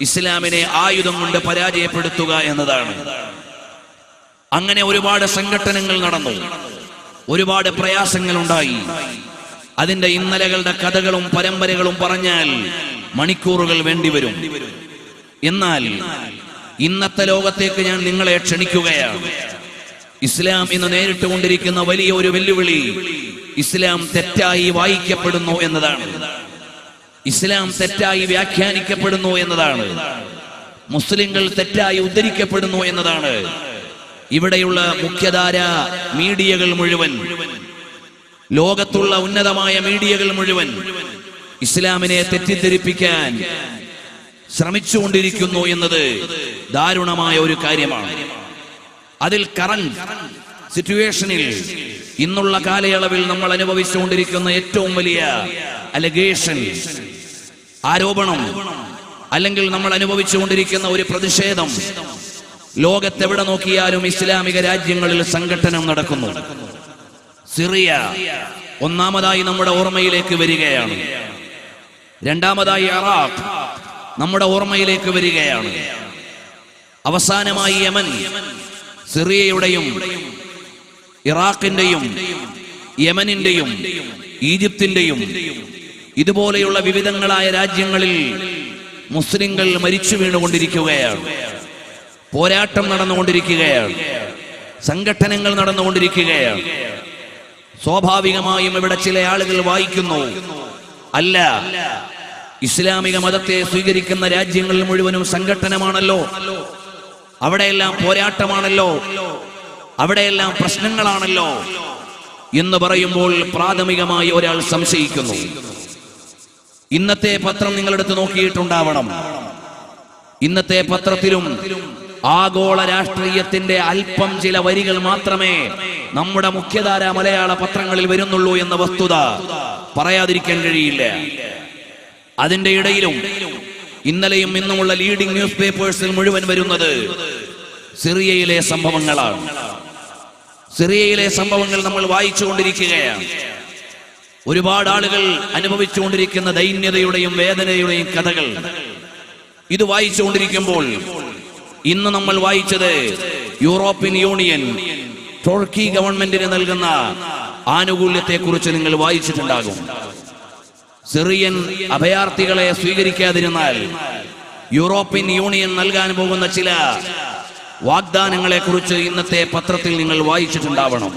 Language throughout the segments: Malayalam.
ഇസ്ലാമിനെ ആയുധം കൊണ്ട് പരാജയപ്പെടുത്തുക എന്നതാണ്. അങ്ങനെ ഒരുപാട് സംഘട്ടനങ്ങൾ നടന്നു, ഒരുപാട് പ്രയാസങ്ങൾ ഉണ്ടായി. അതിന്റെ ഇന്നലകളുടെ കഥകളും പരമ്പരകളും പറഞ്ഞാൽ മണിക്കൂറുകൾ വേണ്ടിവരും. എന്നാൽ ഇന്നത്തെ ലോകത്തേക്ക് ഞാൻ നിങ്ങളെ ക്ഷണിക്കുകയാണ്. ഇസ്ലാം ഇന്ന് നേരിട്ടുകൊണ്ടിരിക്കുന്ന വലിയ ഒരു വെല്ലുവിളി ഇസ്ലാം തെറ്റായി വായിക്കപ്പെടുന്നു എന്നതാണ്. ഇസ്ലാം തെറ്റായി വ്യാഖ്യാനിക്കപ്പെടുന്നു എന്നതാണ്. മുസ്ലിങ്ങൾ തെറ്റായി ഉദ്ധരിക്കപ്പെടുന്നു എന്നതാണ്. ഇവിടെയുള്ള മുഖ്യധാര മീഡിയകൾ മുഴുവൻ, ലോകത്തുള്ള ഉന്നതമായ മീഡിയകൾ മുഴുവൻ ഇസ്ലാമിനെ തെറ്റിദ്ധരിപ്പിക്കാൻ ശ്രമിച്ചുകൊണ്ടിരിക്കുന്നു എന്നത് ദാരുണമായ ഒരു കാര്യമാണ്. അതിൽ കറന്റ് സിറ്റുവേഷനിൽ ഇന്നുള്ള കാലയളവിൽ നമ്മൾ അനുഭവിച്ചുകൊണ്ടിരിക്കുന്ന ഏറ്റവും വലിയ അലിഗേഷൻ, ആരോപണം, അല്ലെങ്കിൽ നമ്മൾ അനുഭവിച്ചുകൊണ്ടിരിക്കുന്ന ഒരു പ്രതിഷേധം, ലോകത്തെവിടെ നോക്കിയാലും ഇസ്ലാമിക രാജ്യങ്ങളിൽ സംഘട്ടനം നടക്കുന്നു. സിറിയ ഒന്നാമതായി നമ്മുടെ ഓർമ്മയിലേക്ക് വരികയാണ്. രണ്ടാമതായി ഇറാഖ് നമ്മുടെ ഓർമ്മയിലേക്ക് വരികയാണ്. അവസാനമായി യമൻ. സിറിയയുടെയും ഇറാഖിന്റെയും യമനിന്റെയും ഈജിപ്തിന്റെയും ഇതുപോലെയുള്ള വിവിധങ്ങളായ രാജ്യങ്ങളിൽ മുസ്ലിങ്ങൾ മരിച്ചു വീണുകൊണ്ടിരിക്കുകയാണ്. പോരാട്ടം നടന്നുകൊണ്ടിരിക്കുകയാണ്. സംഘട്ടനങ്ങൾ നടന്നുകൊണ്ടിരിക്കുകയാണ്. സ്വാഭാവികമായും ഇവിടെ ചില ആളുകൾ വായിക്കുന്നു, അല്ല, ഇസ്ലാമിക മതത്തെ സ്വീകരിക്കുന്ന രാജ്യങ്ങളിൽ മുഴുവനും സംഘട്ടനമാണല്ലോ, അവിടെയെല്ലാം പോരാട്ടമാണല്ലോ, അവിടെയെല്ലാം പ്രശ്നങ്ങളാണല്ലോ എന്ന് പറയുമ്പോൾ പ്രാഥമികമായി ഒരാൾ സംശയിക്കുന്നു. ഇന്നത്തെ പത്രം നിങ്ങളെടുത്ത് നോക്കിയിട്ടുണ്ടാവണം. ഇന്നത്തെ പത്രത്തിലും ആഗോള രാഷ്ട്രീയത്തിന്റെ അല്പം ചില വരികൾ മാത്രമേ നമ്മുടെ മുഖ്യധാര മലയാള പത്രങ്ങളിൽ വരുന്നുള്ളൂ എന്ന വസ്തുത പറയാതിരിക്കാൻ കഴിയില്ല. അതിന്റെ ഇടയിലും ഇന്നലെയും ഇന്നുമുള്ള ലീഡിംഗ് ന്യൂസ് പേപ്പേഴ്സിൽ മുഴുവൻ വരുന്നത് സിറിയയിലെ സംഭവങ്ങളാണ്. സിറിയയിലെ സംഭവങ്ങൾ നമ്മൾ വായിച്ചുകൊണ്ടിരിക്കുകയാണ്. ഒരുപാട് ആളുകൾ അനുഭവിച്ചുകൊണ്ടിരിക്കുന്ന ദൈന്യതയുടെയും വേദനയുടെയും കഥകൾ ഇത് വായിച്ചുകൊണ്ടിരിക്കുമ്പോൾ ഇന്ന് നമ്മൾ വായിച്ചത് യൂറോപ്യൻ യൂണിയൻ ടർക്കി ഗവൺമെന്റിന് നൽകുന്ന ആനുകൂല്യത്തെക്കുറിച്ച് നിങ്ങൾ വായിച്ചിട്ടുണ്ടാകും. സിറിയൻ അഭയാർത്ഥികളെ സ്വീകരിക്കാതിരുന്നാൽ യൂറോപ്യൻ യൂണിയൻ നൽകാൻ പോകുന്ന ചില വാഗ്ദാനങ്ങളെ കുറിച്ച് ഇന്നത്തെ പത്രത്തിൽ നിങ്ങൾ വായിച്ചിട്ടുണ്ടാവണം.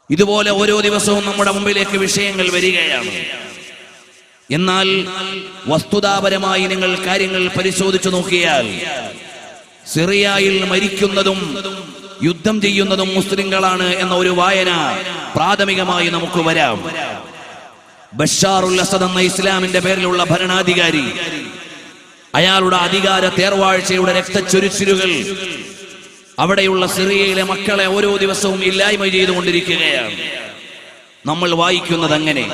ഇതുപോലെ ഓരോ ദിവസവും നമ്മുടെ മുമ്പിലേക്ക് വിഷയങ്ങൾ വരികയാണ്. എന്നാൽ വസ്തുതാപരമായി നിങ്ങൾ കാര്യങ്ങൾ പരിശോധിച്ചു നോക്കിയാൽ സിറിയയിൽ മരിക്കുന്നതും യുദ്ധം ചെയ്യുന്നതും മുസ്ലിങ്ങളാണ് എന്ന ഒരു വായന പ്രാഥമികമായി നമുക്ക് വരാം. ബഷാറുൽ അസദ് എന്ന ഇസ്ലാമിന്റെ പേരിലുള്ള ഭരണാധികാരി അയാളുടെ അധികാര തേർവാഴ്ചയുടെ രക്തച്ചൊരിച്ചിലുകൾ അവിടെയുള്ള സിറിയയിലെ മക്കളെ ഓരോ ദിവസവും ഇല്ലായ്മ ചെയ്തുകൊണ്ടിരിക്കുകയാണ്. നമ്മൾ വായിക്കുന്നത് അങ്ങനെ.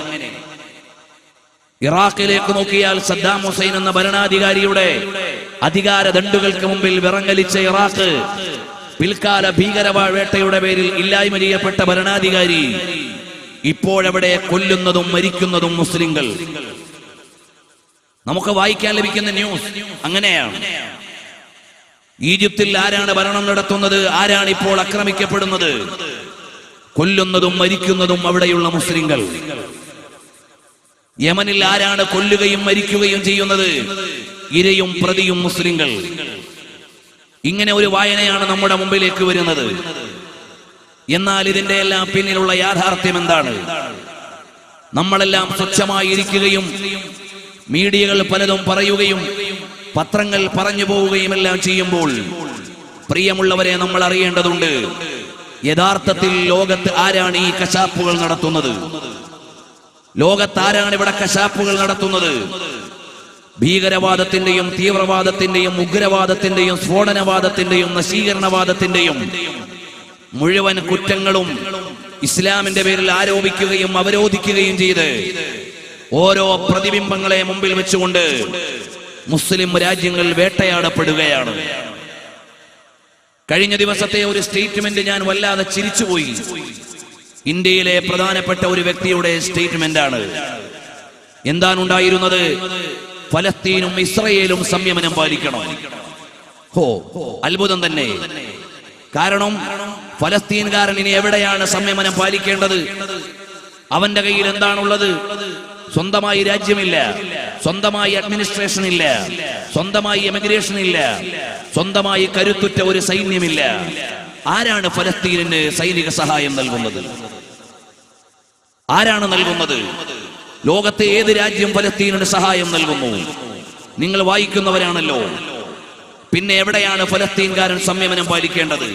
ഇറാഖിലേക്ക് നോക്കിയാൽ സദ്ദാം ഹുസൈൻ എന്ന ഭരണാധികാരിയുടെ അധികാര ദണ്ഡുകൾക്ക് മുമ്പിൽ വിറങ്ങലിച്ച ഇറാഖ് പിൽക്കാല ഭീകരവേട്ടയുടെ പേരിൽ ഇല്ലായ്മ ചെയ്യപ്പെട്ട ഭരണാധികാരി ഇപ്പോഴവിടെ കൊല്ലുന്നതും മരിക്കുന്നതും മുസ്ലിങ്ങൾ. നമുക്ക് വായിക്കാൻ ലഭിക്കുന്ന ന്യൂസ് അങ്ങനെയാണ്. ഈജിപ്തിൽ ആരാണ് ഭരണം നടത്തുന്നത്? ആരാണ് ഇപ്പോൾ ആക്രമിക്കപ്പെടുന്നത്? കൊല്ലുന്നതും മരിക്കുന്നതും അവിടെയുള്ള മുസ്ലിങ്ങൾ. യമനിൽ ആരാണ് കൊല്ലുകയും മരിക്കുകയും ചെയ്യുന്നത്? ഇരയും പ്രതിയും മുസ്ലിങ്ങൾ. ഇങ്ങനെ ഒരു വായനയാണ് നമ്മുടെ മുമ്പിലേക്ക് വരുന്നത്. എന്നാൽ ഇതിന്റെ എല്ലാം പിന്നിലുള്ള യാഥാർത്ഥ്യം എന്താണ്? നമ്മളെല്ലാം സ്വച്ഛമായി ഇരിക്കുകയും മീഡിയകൾ പലതും പറയുകയും പത്രങ്ങൾ പറഞ്ഞു പോവുകയും എല്ലാം ചെയ്യുമ്പോൾ പ്രിയമുള്ളവരെ, നമ്മൾ അറിയേണ്ടതുണ്ട്, യഥാർത്ഥത്തിൽ ലോകത്ത് ആരാണ് ഈ കശാപ്പുകൾ നടത്തുന്നത്? ലോകത്ത് ആരാണ് ഇവിടെ കശാപ്പുകൾ നടത്തുന്നത്? ഭീകരവാദത്തിന്റെയും തീവ്രവാദത്തിന്റെയും ഉഗ്രവാദത്തിന്റെയും സ്ഫോടനവാദത്തിന്റെയും നശീകരണവാദത്തിന്റെയും മുഴുവൻ കുറ്റങ്ങളും ഇസ്ലാമിന്റെ പേരിൽ ആരോപിക്കുകയും അവരോധിക്കുകയും ചെയ്ത് ഓരോ പ്രതിബിംബങ്ങളെ മുമ്പിൽ വെച്ചുകൊണ്ട് മുസ്ലിം രാജ്യങ്ങൾ വേട്ടയാടപ്പെടുകയാണ്. കഴിഞ്ഞ ദിവസത്തെ ഒരു സ്റ്റേറ്റ്മെന്റ് ഞാൻ വല്ലാതെ ചിരിച്ചുപോയി. ഇന്ത്യയിലെ പ്രധാനപ്പെട്ട ഒരു വ്യക്തിയുടെ സ്റ്റേറ്റ്മെന്റ് ആണ്. എന്താണ് ഉണ്ടായിരുന്നത്? ഫലസ്തീനും ഇസ്രയേലും സംയമനം പാലിക്കണം. അത്ഭുതം തന്നെ. കാരണം ഫലസ്തീൻകാരൻ ഇനി എവിടെയാണ് സംയമനം പാലിക്കേണ്ടത്? അവന്റെ കയ്യിൽ എന്താണുള്ളത്? സ്വന്തമായി രാജ്യമില്ല, സ്വന്തമായി അഡ്മിനിസ്ട്രേഷൻ ഇല്ല, സ്വന്തമായി എമിഗ്രേഷൻ ഇല്ല, സ്വന്തമായി കരുത്തുറ്റ ഒരു സൈന്യമില്ല. ആരാണ് ഫലസ്തീനിന് സൈനിക സഹായം നൽകുന്നത്? ആരാണ് നൽകുന്നത്? ലോകത്തെ ഏത് രാജ്യം ഫലസ്തീനിന് സഹായം നൽകുന്നു? നിങ്ങൾ വായിക്കുന്നവരാണല്ലോ. പിന്നെ എവിടെയാണ് ഫലസ്തീൻകാരൻ സംയമനം പാലിക്കേണ്ടത്?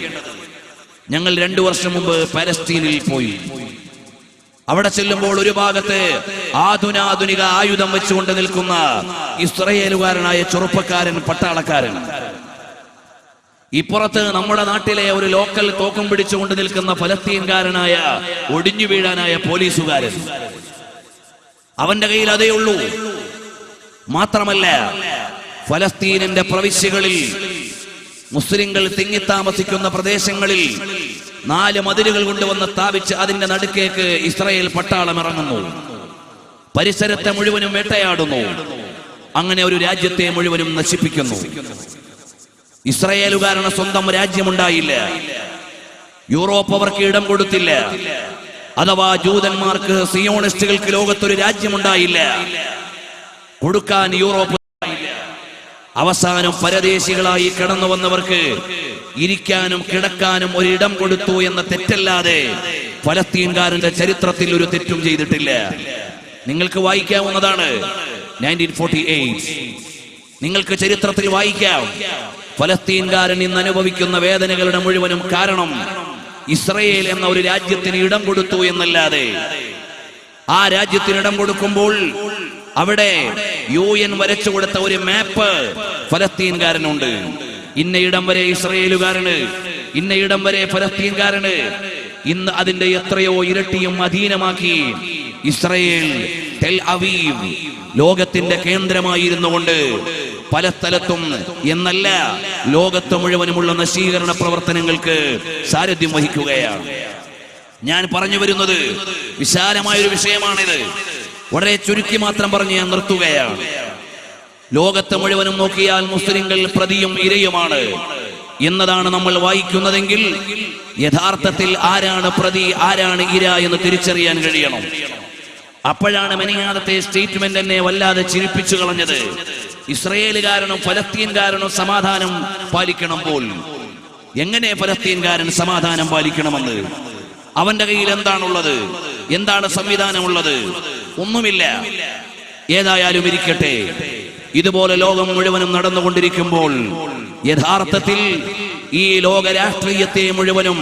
ഞങ്ങൾ 2 വർഷം മുമ്പ് പാലസ്തീനിൽ പോയി. അവിടെ ചെല്ലുമ്പോൾ ഒരു ഭാഗത്ത് ആധുനിക ആയുധം വെച്ചുകൊണ്ട് നിൽക്കുന്ന ഇസ്രയേലുകാരനായ ചെറുപ്പക്കാരൻ, പട്ടാളക്കാരൻ. ഇപ്പുറത്ത് നമ്മുടെ നാട്ടിലെ ഒരു ലോക്കൽ തോക്കും പിടിച്ചുകൊണ്ട് നിൽക്കുന്ന ഫലസ്തീൻകാരനായ ഒടിഞ്ഞു വീഴാനായ പോലീസുകാരൻ. അവന്റെ കയ്യിൽ അതേ ഉള്ളൂ. മാത്രമല്ല, ഫലസ്തീനിന്റെ പ്രവിശ്യകളിൽ, മുസ്ലിങ്ങൾ തിങ്ങിത്താമസിക്കുന്ന പ്രദേശങ്ങളിൽ 4 മതിലുകൾ കൊണ്ടുവന്ന് സ്ഥാപിച്ച് അതിന്റെ നടുക്കേക്ക് ഇസ്രായേൽ പട്ടാളം ഇറങ്ങുന്നു. പരിസരത്തെ മുഴുവനും വേട്ടയാടുന്നു. അങ്ങനെ ഒരു രാജ്യത്തെ മുഴുവനും നശിപ്പിക്കുന്നു. ഇസ്രായേലുകാരന് സ്വന്തം രാജ്യമുണ്ടായില്ല. യൂറോപ്പ് അവർക്ക് ഇടം കൊടുത്തില്ല. അഥവാ ജൂതന്മാർക്ക്, സിയോണിസ്റ്റുകൾക്ക് ലോകത്തൊരു രാജ്യമുണ്ടായില്ല. കൊടുക്കാൻ യൂറോപ്പ്. അവസാനം പരദേശികളായി കടന്നു വന്നവർക്ക് ഇരിക്കാനും കിടക്കാനും ഒരിടം കൊടുത്തു എന്ന തെറ്റല്ലാതെ ഫലസ്തീൻകാരന്റെ ചരിത്രത്തിൽ ഒരു തെറ്റും ചെയ്തിട്ടില്ല. നിങ്ങൾക്ക് വായിക്കാവുന്നതാണ് 1948. നിങ്ങൾക്ക് ചരിത്രത്തിൽ വായിക്കാം. ഫലസ്തീൻകാരൻ ഇന്ന് അനുഭവിക്കുന്ന വേദനകളുടെ മുഴുവനും കാരണം ഇസ്രയേൽ എന്ന ഒരു രാജ്യത്തിന് ഇടം കൊടുത്തു എന്നല്ലാതെ, ആ രാജ്യത്തിന് ഇടം കൊടുക്കുമ്പോൾ അവിടെ UN വരച്ചു കൊടുത്ത ഒരു മാപ്പ് ഫലസ്തീൻകാരനുണ്ട്. ഇന്നയിടം വരെ ഇസ്രയേലുകാരന്, ഇന്നയിടം വരെ ഫലസ്തീൻകാരന്. ഇന്ന് അതിന്റെ എത്രയോ ഇരട്ടിയും അധീനമാക്കി ഇസ്രയേൽ. ടെൽ അവീവ് ലോകത്തിന്റെ കേന്ദ്രമായിരുന്നു കൊണ്ട് പല സ്ഥലത്തും എന്നല്ല, ലോകത്ത് മുഴുവനുമുള്ള നശീകരണ പ്രവർത്തനങ്ങൾക്ക് സാരഥ്യം വഹിക്കുകയാണ്. ഞാൻ പറഞ്ഞു വരുന്നത് വിശാലമായൊരു വിഷയമാണിത്. വളരെ ചുരുക്കി മാത്രം പറഞ്ഞ് ഞാൻ നിർത്തുകയാണ്. ലോകത്ത് മുഴുവനും നോക്കിയാൽ മുസ്ലിങ്ങൾ പ്രതിയും ഇരയുമാണ് എന്നതാണ് നമ്മൾ വായിക്കുന്നതെങ്കിൽ, യഥാർത്ഥത്തിൽ ആരാണ് പ്രതി, ആരാണ് ഇര എന്ന് തിരിച്ചറിയാൻ കഴിയണം. അപ്പോഴാണ് മെനിയാദത്തെ സ്റ്റേറ്റ്മെന്റ് എന്നെ വല്ലാതെ ചിരിപ്പിച്ചു കളഞ്ഞത്. ഇസ്രയേലുകാരനും ഫലസ്തീൻകാരനും സമാധാനം പാലിക്കണം പോൽ. എങ്ങനെ ഫലസ്തീൻകാരൻ സമാധാനം പാലിക്കണമെന്ന്? അവന്റെ കയ്യിൽ എന്താണുള്ളത്? എന്താണ് സംവിധാനമുള്ളത്? ഒന്നുമില്ല. ഏതായാലും ഇരിക്കട്ടെ. ഇതുപോലെ ലോകം മുഴുവനും നടന്നുകൊണ്ടിരിക്കുമ്പോൾ യഥാർത്ഥത്തിൽ ഈ ലോക രാഷ്ട്രീയത്തെ മുഴുവനും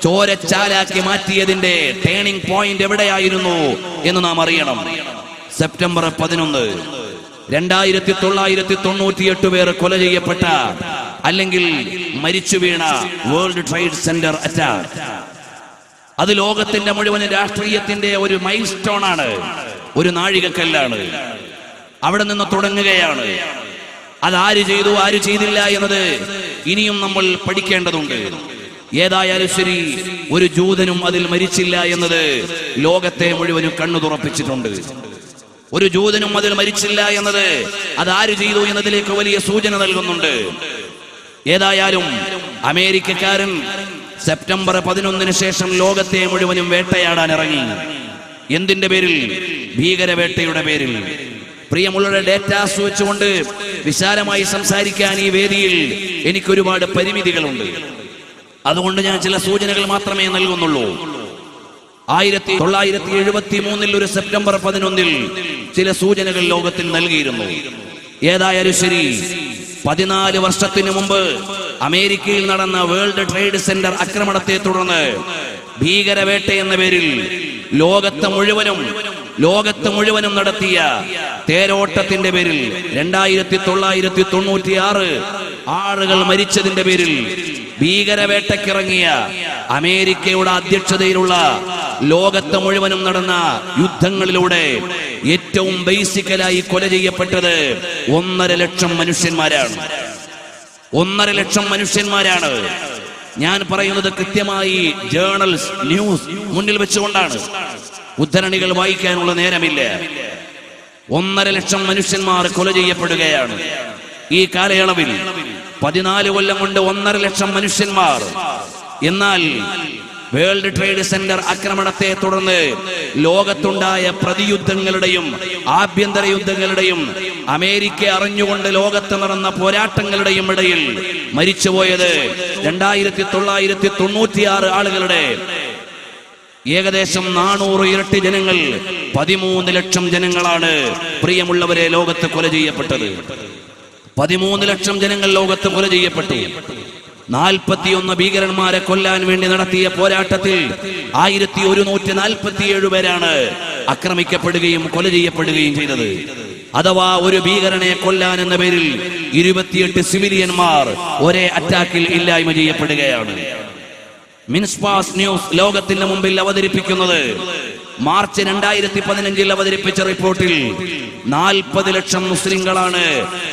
ചോരച്ചാലാക്കി മാറ്റിയതിന്റെ ടേണിംഗ് പോയിന്റ് എവിടെയായിരുന്നു എന്ന് നാം അറിയണം. സെപ്റ്റംബർ 11, 2998 പേർ കൊല ചെയ്യപ്പെട്ട, അല്ലെങ്കിൽ മരിച്ചു വീണ വേൾഡ് ട്രേഡ് സെന്റർ അറ്റാക്ക്. അത് ലോകത്തിന്റെ മുഴുവൻ രാഷ്ട്രീയത്തിന്റെ ഒരു മൈൽ സ്റ്റോൺ ആണ്, ഒരു നാഴികക്കല്ലാണ്. അവിടെ നിന്ന് തുടങ്ങുകയാണ്. അതാര് ചെയ്തു, ആര് ചെയ്തില്ല എന്നത് ഇനിയും നമ്മൾ പഠിക്കേണ്ടതുണ്ട്. ഏതായാലും ശരി, ഒരു ജൂതനും അതിൽ മരിച്ചില്ല എന്നത് ലോകത്തെ മുഴുവനും കണ്ണു തുറപ്പിച്ചിട്ടുണ്ട്. ഒരു ജൂതനും അതിൽ മരിച്ചില്ല എന്നത് അതാര് ചെയ്തു എന്നതിലേക്ക് വലിയ സൂചന നൽകുന്നുണ്ട്. ഏതായാലും അമേരിക്കക്കാരൻ സെപ്റ്റംബർ 11 ശേഷം ലോകത്തെ മുഴുവനും വേട്ടയാടാൻ ഇറങ്ങി. എന്തിന്റെ പേരിൽ? ഭീകരവേട്ടയുടെ പേരിൽ. പ്രിയമുള്ളവരുടെ, ഡേറ്റാസ് വെച്ചുകൊണ്ട് വിശാലമായി സംസാരിക്കാൻ ഈ വേദിയിൽ എനിക്കൊരുപാട് പരിമിതികളുണ്ട്. അതുകൊണ്ട് ഞാൻ ചില സൂചനകൾ മാത്രമേ നൽകുന്നുള്ളൂ. 1973 ഒരു സെപ്റ്റംബർ 11 ചില സൂചനകൾ ലോകത്തിൽ നൽകിയിരുന്നു. ഏതായാലും ശരി, 14 വർഷത്തിന് മുമ്പ് അമേരിക്കയിൽ നടന്ന വേൾഡ് ട്രേഡ് സെന്റർ ആക്രമണത്തെ തുടർന്ന് ഭീകരവേട്ട എന്ന പേരിൽ ലോകത്ത് മുഴുവനും നടത്തിയ തേരോട്ടത്തിന്റെ പേരിൽ 2996 ആളുകൾ മരിച്ചതിന്റെ പേരിൽ ഭീകരവേട്ടക്കിറങ്ങിയ അമേരിക്കയുടെ അധ്യക്ഷതയിലുള്ള ലോകത്ത് മുഴുവനും നടന്ന യുദ്ധങ്ങളിലൂടെ ഏറ്റവും ബേസിക്കലായി കൊല ചെയ്യപ്പെട്ടത് 1.5 ലക്ഷം മനുഷ്യന്മാരാണ്. 1.5 ലക്ഷം മനുഷ്യന്മാരാണ്. ഞാൻ പറയുന്നത് കൃത്യമായി ജേർണൽസ്, ന്യൂസ് മുന്നിൽ വെച്ചുകൊണ്ടാണ്. ഉദ്ധരണികൾ വായിക്കാനുള്ള നേരമില്ല. 1.5 ലക്ഷം മനുഷ്യന്മാർ കൊല ചെയ്യപ്പെടുകയാണ്. ഈ കാലയളവിൽ 14 കൊല്ലം കൊണ്ട് 1.5 ലക്ഷം മനുഷ്യന്മാർ. എന്നാൽ വേൾഡ് ട്രേഡ് സെന്റർ ആക്രമണത്തെ തുടർന്ന് ലോകത്തുണ്ടായ പ്രതിയുദ്ധങ്ങളുടെയും ആഭ്യന്തര യുദ്ധങ്ങളുടെയും അമേരിക്ക അറിഞ്ഞുകൊണ്ട് ലോകത്ത് നടന്ന പോരാട്ടങ്ങളുടെയും ഇടയിൽ മരിച്ചുപോയത് 2996 ആളുകളുടെ ഏകദേശം 400 ഇരട്ടി ജനങ്ങൾ, 13 ലക്ഷം ജനങ്ങളാണ് പ്രിയമുള്ളവരെ ലോകത്ത് കൊല ചെയ്യപ്പെട്ടത്. 13 ലക്ഷം ജനങ്ങൾ ലോകത്ത് കൊല ചെയ്യപ്പെട്ടു. 41 ഭീകരന്മാരെ കൊല്ലാൻ വേണ്ടി നടത്തിയ പോരാട്ടത്തിൽ 1147 പേരാണ് ആക്രമിക്കപ്പെടുകയും കൊല ചെയ്യപ്പെടുകയും ചെയ്തത്. അഥവാ ഒരു ഭീകരനെ കൊല്ലാൻ എന്ന പേരിൽ 28 സിവിലിയന്മാർ ഒരേ അറ്റാക്കിൽ ഇല്ലായ്മ ചെയ്യപ്പെടുകയാണ്. മിൻസ്പാസ് ന്യൂസ് ലോകത്തിന്റെ മുമ്പിൽ അവതരിപ്പിക്കുന്നത് മാർച്ച് 2015 അവതരിപ്പിച്ച റിപ്പോർട്ടിൽ 40 ലക്ഷം മുസ്ലിങ്ങളാണ്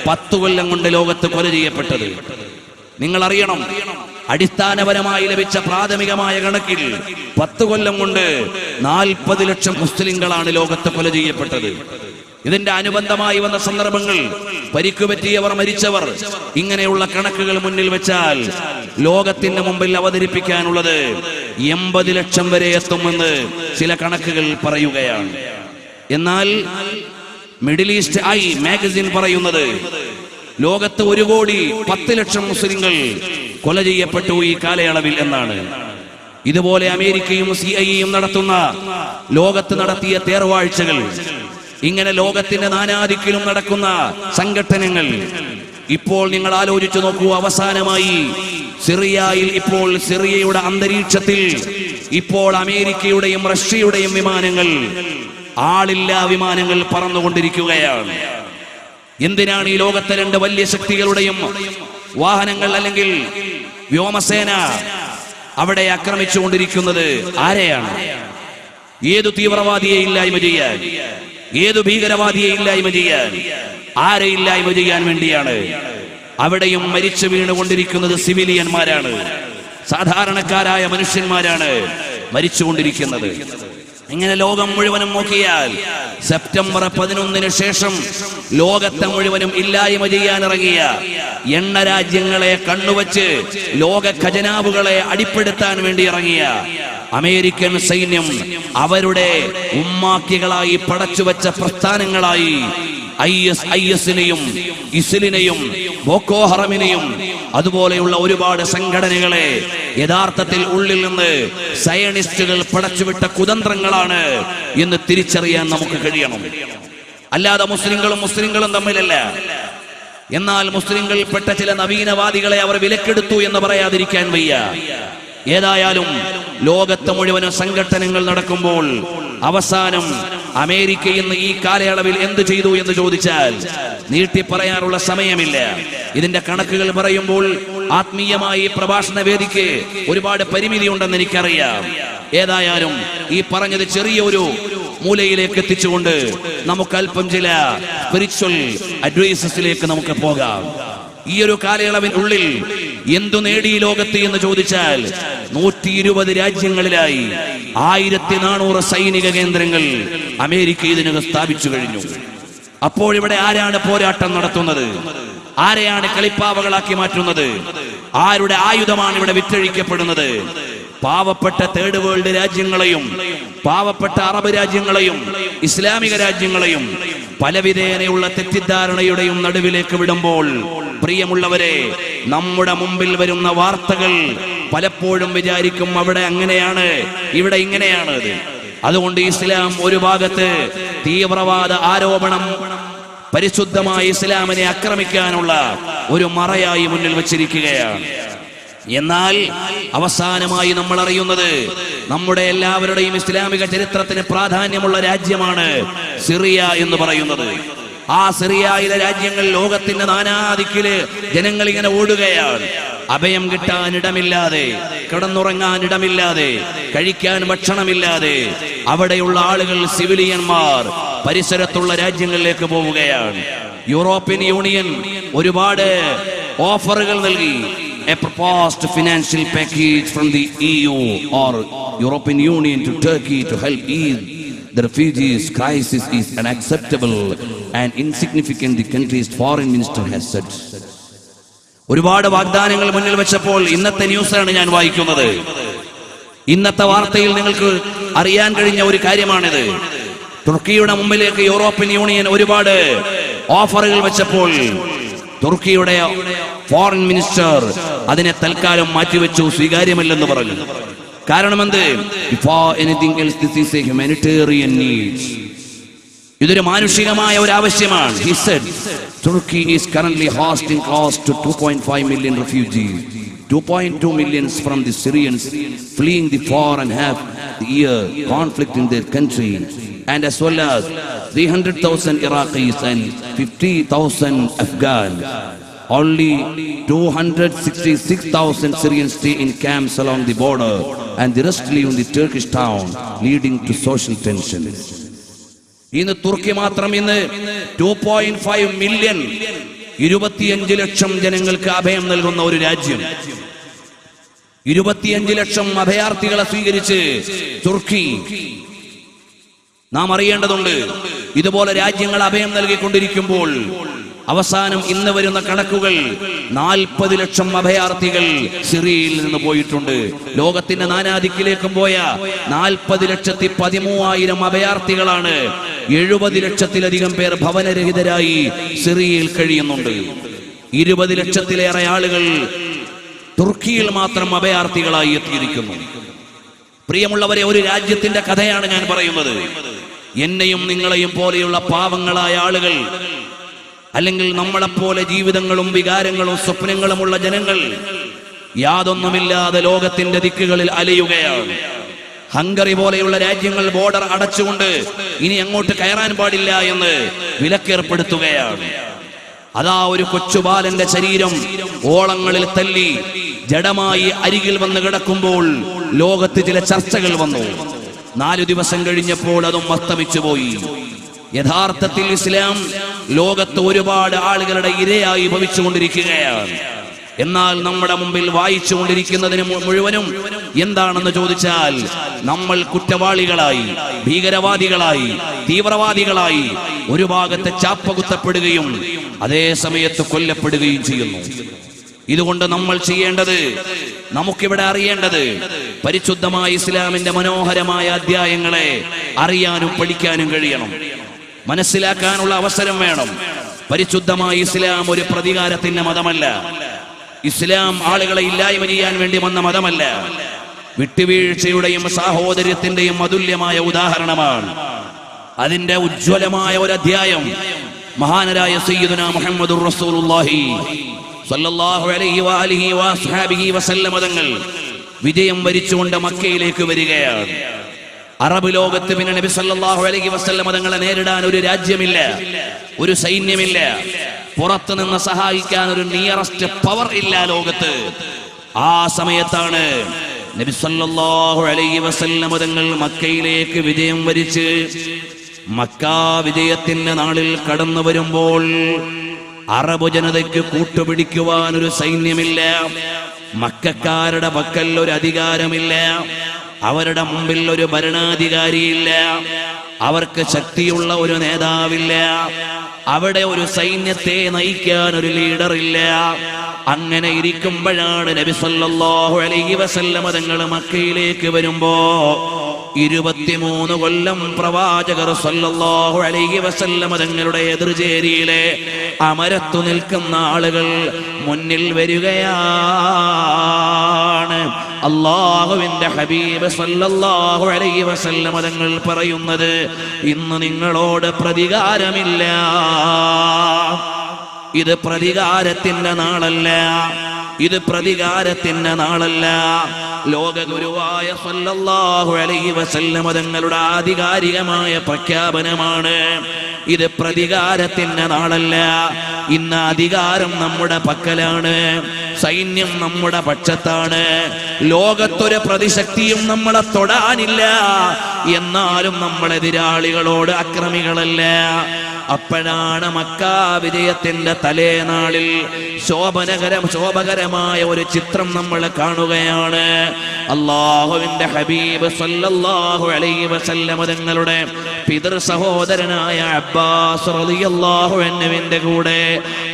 10 കൊല്ലം കൊണ്ട് ലോകത്ത് കൊല ചെയ്യപ്പെട്ടത്. നിങ്ങൾ അറിയണം, അടിസ്ഥാനപരമായി ലഭിച്ച പ്രാഥമികമായ കണക്കിൽ 10 കൊല്ലം കൊണ്ട് 40 ലക്ഷം മുസ്ലിങ്ങളാണ് ലോകത്ത് കൊല ചെയ്യപ്പെട്ടത്. ഇതിന്റെ അനുബന്ധമായി വന്ന സന്ദർഭങ്ങൾ, പരിക്കുപറ്റിയവർ, മരിച്ചവർ, ഇങ്ങനെയുള്ള കണക്കുകൾ മുന്നിൽ വെച്ചാൽ ലോകത്തിന്റെ മുമ്പിൽ അവതരിപ്പിക്കാനുള്ളത് 80 ലക്ഷം വരെ എത്തുമെന്ന് ചില കണക്കുകൾ പറയുകയാണ്. എന്നാൽ മിഡിൽ ഈസ്റ്റ് ഐ മാഗസിൻ പറയുന്നത് ലോകത്ത് 1,10,00,000 മുസ്ലിങ്ങൾ കൊല ചെയ്യപ്പെട്ടു ഈ കാലയളവിൽ എന്നാണ്. ഇതുപോലെ അമേരിക്കയും CIA നടത്തുന്ന ലോകത്ത് നടത്തിയ തേർവാഴ്ചകൾ, ഇങ്ങനെ ലോകത്തിന്റെ നാനാദിക്കിലും നടക്കുന്ന സംഘടനകൾ, ഇപ്പോൾ നിങ്ങൾ ആലോചിച്ചു നോക്കൂ. അവസാനമായി സിറിയയിൽ, ഇപ്പോൾ സിറിയയുടെ അന്തരീക്ഷത്തിൽ ഇപ്പോൾ അമേരിക്കയുടെയും റഷ്യയുടെയും വിമാനങ്ങൾ, ആളില്ലാ വിമാനങ്ങൾ പറന്നുകൊണ്ടിരിക്കുകയാണ്. എന്തിനാണ് ഈ ലോകത്തെ 2 വലിയ ശക്തികളുടെയും വാഹനങ്ങൾ അല്ലെങ്കിൽ വ്യോമസേന അവിടെ ആക്രമിച്ചുകൊണ്ടിരിക്കുന്നത്? ആരെയാണ്? ഏതു തീവ്രവാദിയെ ഇല്ലായ്മ ചെയ്യാൻ, ഏതു ഭീകരവാദിയെ ഇല്ലായ്മ ചെയ്യാൻ, ആരെ ഇല്ലായ്മ ചെയ്യാൻ വേണ്ടിയാണ്? അവിടെയും മരിച്ചു വീണുകൊണ്ടിരിക്കുന്നത് സിവിലിയന്മാരാണ്, സാധാരണക്കാരായ മനുഷ്യന്മാരാണ് മരിച്ചുകൊണ്ടിരിക്കുന്നത്. ഇങ്ങനെ ലോകം മുഴുവനും നോക്കിയാൽ സെപ്റ്റംബർ 11 ശേഷം ലോകത്തെ മുഴുവനും ഇല്ലായ്മ ചെയ്യാൻ ഇറങ്ങിയ എണ്ണ രാജ്യങ്ങളെ കണ്ണുവച്ച് ലോക ഖജനാവുകളെ അടിപ്പെടുത്താൻ വേണ്ടി ഇറങ്ങിയ അമേരിക്കൻ സൈന്യം അവരുടെ ഉമ്മാക്കികളായി പടച്ചുവെച്ച പ്രസ്ഥാനങ്ങളായി ISIS-നെയും ഇസ്ലിനെയും ബോക്കോ ഹറമിനെയും അതുപോലെയുള്ള ഒരുപാട് സംഘടനകളെ യഥാർത്ഥത്തിൽ ഉള്ളിൽ നിന്ന് സയനിസ്റ്റുകൾ പടച്ചുവിട്ട കുതന്ത്രങ്ങളാണ് എന്ന് തിരിച്ചറിയാൻ നമുക്ക് കഴിയണം. അല്ലാതെ മുസ്ലിങ്ങളും തമ്മിലല്ല. എന്നാൽ മുസ്ലിങ്ങളിൽപ്പെട്ട ചില നവീനവാദികളെ അവർ വിലക്കെടുത്തു എന്ന് പറയാതിരിക്കാൻ വയ്യ. ഏതായാലും ലോകത്ത് മുഴുവനും സംഘടനകൾ നടക്കുമ്പോൾ അവസാനം അമേരിക്ക ഇന്ന് ഈ കാലയളവിൽ എന്ത് ചെയ്തു എന്ന് ചോദിച്ചാൽ നീട്ടി പറയാനുള്ള സമയമില്ല. ഇതിന്റെ കണക്കുകൾ പറയുമ്പോൾ ആത്മീയമായി പ്രഭാഷണ വേദിക്ക് ഒരുപാട് പരിമിതി ഉണ്ടെന്ന് എനിക്കറിയാം. ഏതായാലും ഈ പറഞ്ഞത് ചെറിയൊരു മൂലയിലേക്ക് എത്തിച്ചുകൊണ്ട് നമുക്ക് അല്പം ചില സ്പിരിച്വൽ അഡ്വൈസസിലേക്ക് നമുക്ക് പോകാം. ഈ ഒരു കാലയളവിനുള്ളിൽ എന്തു നേടി ലോകത്ത് എന്ന് ചോദിച്ചാൽ 120 രാജ്യങ്ങളിലായി 1400 സൈനിക കേന്ദ്രങ്ങൾ അമേരിക്ക ഇതിനകം സ്ഥാപിച്ചു കഴിഞ്ഞു. അപ്പോൾ ഇവിടെ ആരാണ് പോരാട്ടം നടത്തുന്നത്? ആരെയാണ് കളിപ്പാവകളാക്കി മാറ്റുന്നത്? ആരുടെ ആയുധമാണ് ഇവിടെ വിറ്റഴിക്കപ്പെടുന്നത്? പാവപ്പെട്ട തേർഡ് വേൾഡ് രാജ്യങ്ങളെയും പാവപ്പെട്ട അറബ് രാജ്യങ്ങളെയും ഇസ്ലാമിക രാജ്യങ്ങളെയും പലവിധേനയുള്ള തെറ്റിദ്ധാരണയുടെയും നടുവിലേക്ക് വിടുമ്പോൾ പ്രിയമുള്ളവരെ, നമ്മുടെ മുമ്പിൽ വരുന്ന വാർത്തകൾ പലപ്പോഴും വിചാരിക്കും അവിടെ അങ്ങനെയാണ്, ഇവിടെ ഇങ്ങനെയാണ്. അതുകൊണ്ട് ഇസ്ലാം ഒരു ഭാഗത്ത് തീവ്രവാദ ആരോപണം പരിശുദ്ധമായ ഇസ്ലാമിനെ ആക്രമിക്കാനുള്ള ഒരു മറയായി മുന്നിൽ വച്ചിരിക്കുകയാണ്. എന്നാൽ അവസാനമായി നമ്മൾ അറിയുന്നത് നമ്മുടെ എല്ലാവരുടെയും ഇസ്ലാമിക ചരിത്രത്തിന് പ്രാധാന്യമുള്ള രാജ്യമാണ് സിറിയ എന്ന് പറയുന്നത്. ആ സിറിയയിലെ രാജ്യങ്ങൾ ലോകത്തിന്റെ നാനാദിക്കില് ജനങ്ങൾ ഇങ്ങനെ ഓടുകയാണ്. അഭയം കിട്ടാൻ ഇടമില്ലാതെ, കിടന്നുറങ്ങാൻ ഇടമില്ലാതെ, കഴിക്കാൻ ഭക്ഷണമില്ലാതെ അവിടെയുള്ള ആളുകൾ, സിവിലിയന്മാർ പരിസരത്തുള്ള രാജ്യങ്ങളിലേക്ക് പോവുകയാണ്. യൂറോപ്യൻ യൂണിയൻ ഒരുപാട് ഓഫറുകൾ നൽകി. A proposed financial package from the EU or European Union to Turkey to help ease the refugees crisis is unacceptable and insignificant, the country's foreign minister has said. ഒരുപാട് വാഗ്ദാനങ്ങൾ മുന്നിൽ വെച്ചപ്പോൾ ഇന്നത്തെ ന്യൂസാണ് ഞാൻ വായിക്കുന്നത്. ഇന്നത്തെ വാർത്തയിൽ നിങ്ങൾക്ക് അറിയാൻ കഴിഞ്ഞ ഒരു കാര്യമാണിത്. തുർക്കിയുടെ മുമ്പിലേക്ക് യൂറോപ്യൻ യൂണിയൻ ഒരുപാട് ഓഫറുകൾ വെച്ചപ്പോൾ തുർക്കിയുടെ ഫോറിൻ മിനിസ്റ്റർ അതിനെ തൽക്കാലം മാറ്റിവെച്ചു, സ്വീകാര്യമല്ലെന്ന് പറഞ്ഞു. കാരണം എന്ത്? Before anything else, this is a humanitarian need. ഇതൊരു മാനുഷികമായ ഒരു ആവശ്യമാണ്. He said, Turkey is currently hosting close to 2.5 million refugees, 2.2 million from the Syrians fleeing the 4.5-year conflict in their country, and as well as 300,000 Iraqis and 50,000 Afghans. Only 266,000 Syrians stay in camps along the border, and the rest live in the Turkish town, leading to social tension. ഇന്ന് തുർക്കി മാത്രം ഇന്ന് 2.5 മില്യൺ 25 ലക്ഷം ജനങ്ങൾക്ക് അഭയം നൽകുന്ന ഒരു രാജ്യം. 25 ലക്ഷം അഭയാർത്ഥികളെ സ്വീകരിച്ച് തുർക്കി. നാം അറിയേണ്ടതുണ്ട്, ഇതുപോലെ രാജ്യങ്ങൾ അഭയം നൽകിക്കൊണ്ടിരിക്കുമ്പോൾ അവസാനം ഇന്ന് വരുന്ന കണക്കുകൾ 40 ലക്ഷം അഭയാർത്ഥികൾ സിറിയയിൽ നിന്ന് പോയിട്ടുണ്ട്. ലോകത്തിന്റെ നാനാദിക്കിലേക്കും പോയ 40,13,000 അഭയാർത്ഥികളാണ്. 70 ലക്ഷത്തിലധികം പേർ ഭവനരഹിതരായി സിറിയയിൽ കഴിയുന്നുണ്ട്. 20 ലക്ഷത്തിലേറെ ആളുകൾ തുർക്കിയിൽ മാത്രം അഭയാർത്ഥികളായി എത്തിയിരിക്കുന്നു. പ്രിയമുള്ളവരെ, ഒരു രാജ്യത്തിന്റെ കഥയാണ് ഞാൻ പറയുന്നത്. എന്നെയും നിങ്ങളെയും പോലെയുള്ള പാവങ്ങളായ ആളുകൾ, അല്ലെങ്കിൽ നമ്മളെപ്പോലെ ജീവിതങ്ങളും വികാരങ്ങളും സ്വപ്നങ്ങളുമുള്ള ജനങ്ങൾ യാതൊന്നുമില്ലാതെ ലോകത്തിന്റെ ദിക്കുകളിൽ അലയുകയാണ്. ഹംഗറി പോലെയുള്ള രാജ്യങ്ങൾ ബോർഡർ അടച്ചുകൊണ്ട് ഇനി അങ്ങോട്ട് കയറാൻ പാടില്ല എന്ന് വിലക്കേർപ്പെടുത്തുകയാണ്. അതാ ഒരു കൊച്ചുബാലന്റെ ശരീരം ഓളങ്ങളിൽ തല്ലി ജഡമായി അരികിൽ വന്ന് കിടക്കുമ്പോൾ ലോകത്ത് ചില ചർച്ചകൾ വന്നു. 4 ദിവസം കഴിഞ്ഞപ്പോൾ അതും അസ്തമിച്ചു പോയി. യഥാർത്ഥത്തിൽ ഇസ്ലാം ലോകത്ത് ഒരുപാട് ആളുകളുടെ ഇരയായി ഭവിച്ചുകൊണ്ടിരിക്കുകയാണ്. എന്നാൽ നമ്മുടെ മുമ്പിൽ വായിച്ചുകൊണ്ടിരിക്കുന്നതിന് മുഴുവനും എന്താണെന്ന് ചോദിച്ചാൽ, നമ്മൾ കുറ്റവാളികളായി, ഭീകരവാദികളായി, തീവ്രവാദികളായി ഒരു ഭാഗത്ത് ചാപ്പകുത്തപ്പെടുകയും അതേ സമയത്ത് കൊല്ലപ്പെടുകയും ചെയ്യുന്നു. ഇതുകൊണ്ട് നമ്മൾ ചെയ്യേണ്ടത്, നമുക്കിവിടെ അറിയേണ്ടത്, പരിശുദ്ധമായ ഇസ്ലാമിന്റെ മനോഹരമായ അധ്യായങ്ങളെ അറിയാനും പഠിക്കാനും കഴിയണം, മനസ്സിലാക്കാനുള്ള അവസരം വേണം. പരിശുദ്ധമായ ഇസ്ലാം ഒരു പ്രതികാരത്തിന്റെ മതമല്ല. ഇസ്ലാം ആളുകളെ ഇല്ലായ്മ ചെയ്യാൻ വേണ്ടി വന്ന മതമല്ല. വിട്ടുവീഴ്ചയുടെയും സാഹോദര്യത്തിന്റെയും അതുല്യമായ ഉദാഹരണമാണ്. അതിന്റെ ഉജ്ജ്വലമായ ഒരു അധ്യായം മഹാനരായ സയ്യിദുനാ മുഹമ്മദുർ റസൂലുള്ളാഹി സ്വല്ലല്ലാഹു അലൈഹി വഅലിഹി വഅസ്ഹാബിഹി വസല്ലമ തങ്ങൾ വിജയം വരിച്ചുകൊണ്ട് മക്കയിലേക്ക് വരികയാണ്. അറബ് ലോകത്ത് പിന്നെ നബി സല്ലല്ലാഹു അലൈഹി വസല്ലമ തങ്ങളെ നേരിടാൻ ഒരു രാജ്യമില്ല, ഒരു സൈന്യമില്ല, പുറത്തു നിന്ന് സഹായിക്കാൻ ഒരു നിയറസ്റ്റ് പവർ ഇല്ല ലോകത്ത്. ആ സമയത്താണ് നബി സല്ലല്ലാഹു അലൈഹി വസല്ലമ തങ്ങൾ മക്കയിലേക്ക് വിജയം വരിച്ച് മക്കാ വിജയത്തിന്റെ നാളിൽ കടന്നു വരുമ്പോൾ അറബ് ജനതയ്ക്ക് കൂട്ടുപിടിക്കുവാൻ ഒരു സൈന്യമില്ല, മക്കക്കാരുടെ പക്കൽ ഒരു അധികാരമില്ല, അവരുടെ മുമ്പിൽ ഒരു ഭരണാധികാരിയില്ല, അവർക്ക് ശക്തിയുള്ള ഒരു നേതാവില്ല, അവിടെ ഒരു സൈന്യത്തെ നയിക്കാൻ ഒരു ലീഡർ ഇല്ല. അങ്ങനെ ഇരിക്കുമ്പോഴാണ് നബി സല്ലല്ലാഹു അലൈഹി വസല്ലമ തങ്ങൾ മക്കയിലേക്ക് വരുമ്പോ 23 കൊല്ലം പ്രവാചകർ സല്ലല്ലാഹു അലൈഹി വസല്ലമ തങ്ങളുടെ എതിർചേരിയിലെ അമരത്തു നിൽക്കുന്ന ആളുകൾ മുന്നിൽ വരികയാണ്. അല്ലാഹുവിന്റെ ഹബീബ് സല്ലല്ലാഹു അലൈഹി വസല്ലമ തങ്ങൾ പറയുന്നത്, ഇന്ന് നിങ്ങളോട് പ്രതികാരമില്ല, ഇത് പ്രതികാരത്തിന്റെ നാളല്ല, ഇത് പ്രതികാരത്തിന്റെ നാളല്ല. ലോകഗുരുവായ സല്ലല്ലാഹു അലൈഹി വസല്ലമ തങ്ങളുടെ ആധികാരികമായ പ്രഖ്യാപനമാണ്, ഇത് പ്രതികാരത്തിന്റെ നാളല്ല. ഇന്ന് അധികാരം നമ്മുടെ പക്കലാണ്, സൈന്യം നമ്മുടെ പക്ഷത്താണ്, ലോകത്തൊരു പ്രതിശക്തിയും നമ്മളെ തൊടാനില്ല. എന്നാലും നമ്മൾ എതിരാളികളോട് അക്രമികളല്ല. അപ്പോഴാണ് മക്കാ വിജയത്തിന്റെ തലേനാളിൽ ശോഭകരമായ ഒരു ചിത്രം നമ്മൾ കാണുകയാണ്. അല്ലാഹുവിന്റെ ഹബീബ് സല്ലല്ലാഹു അലൈഹി വസല്ലം തങ്ങളുടെ പിതൃ സഹോദരനായ അബ്ബാസ് റളിയല്ലാഹു അൻഹുവിന്റെ കൂടെ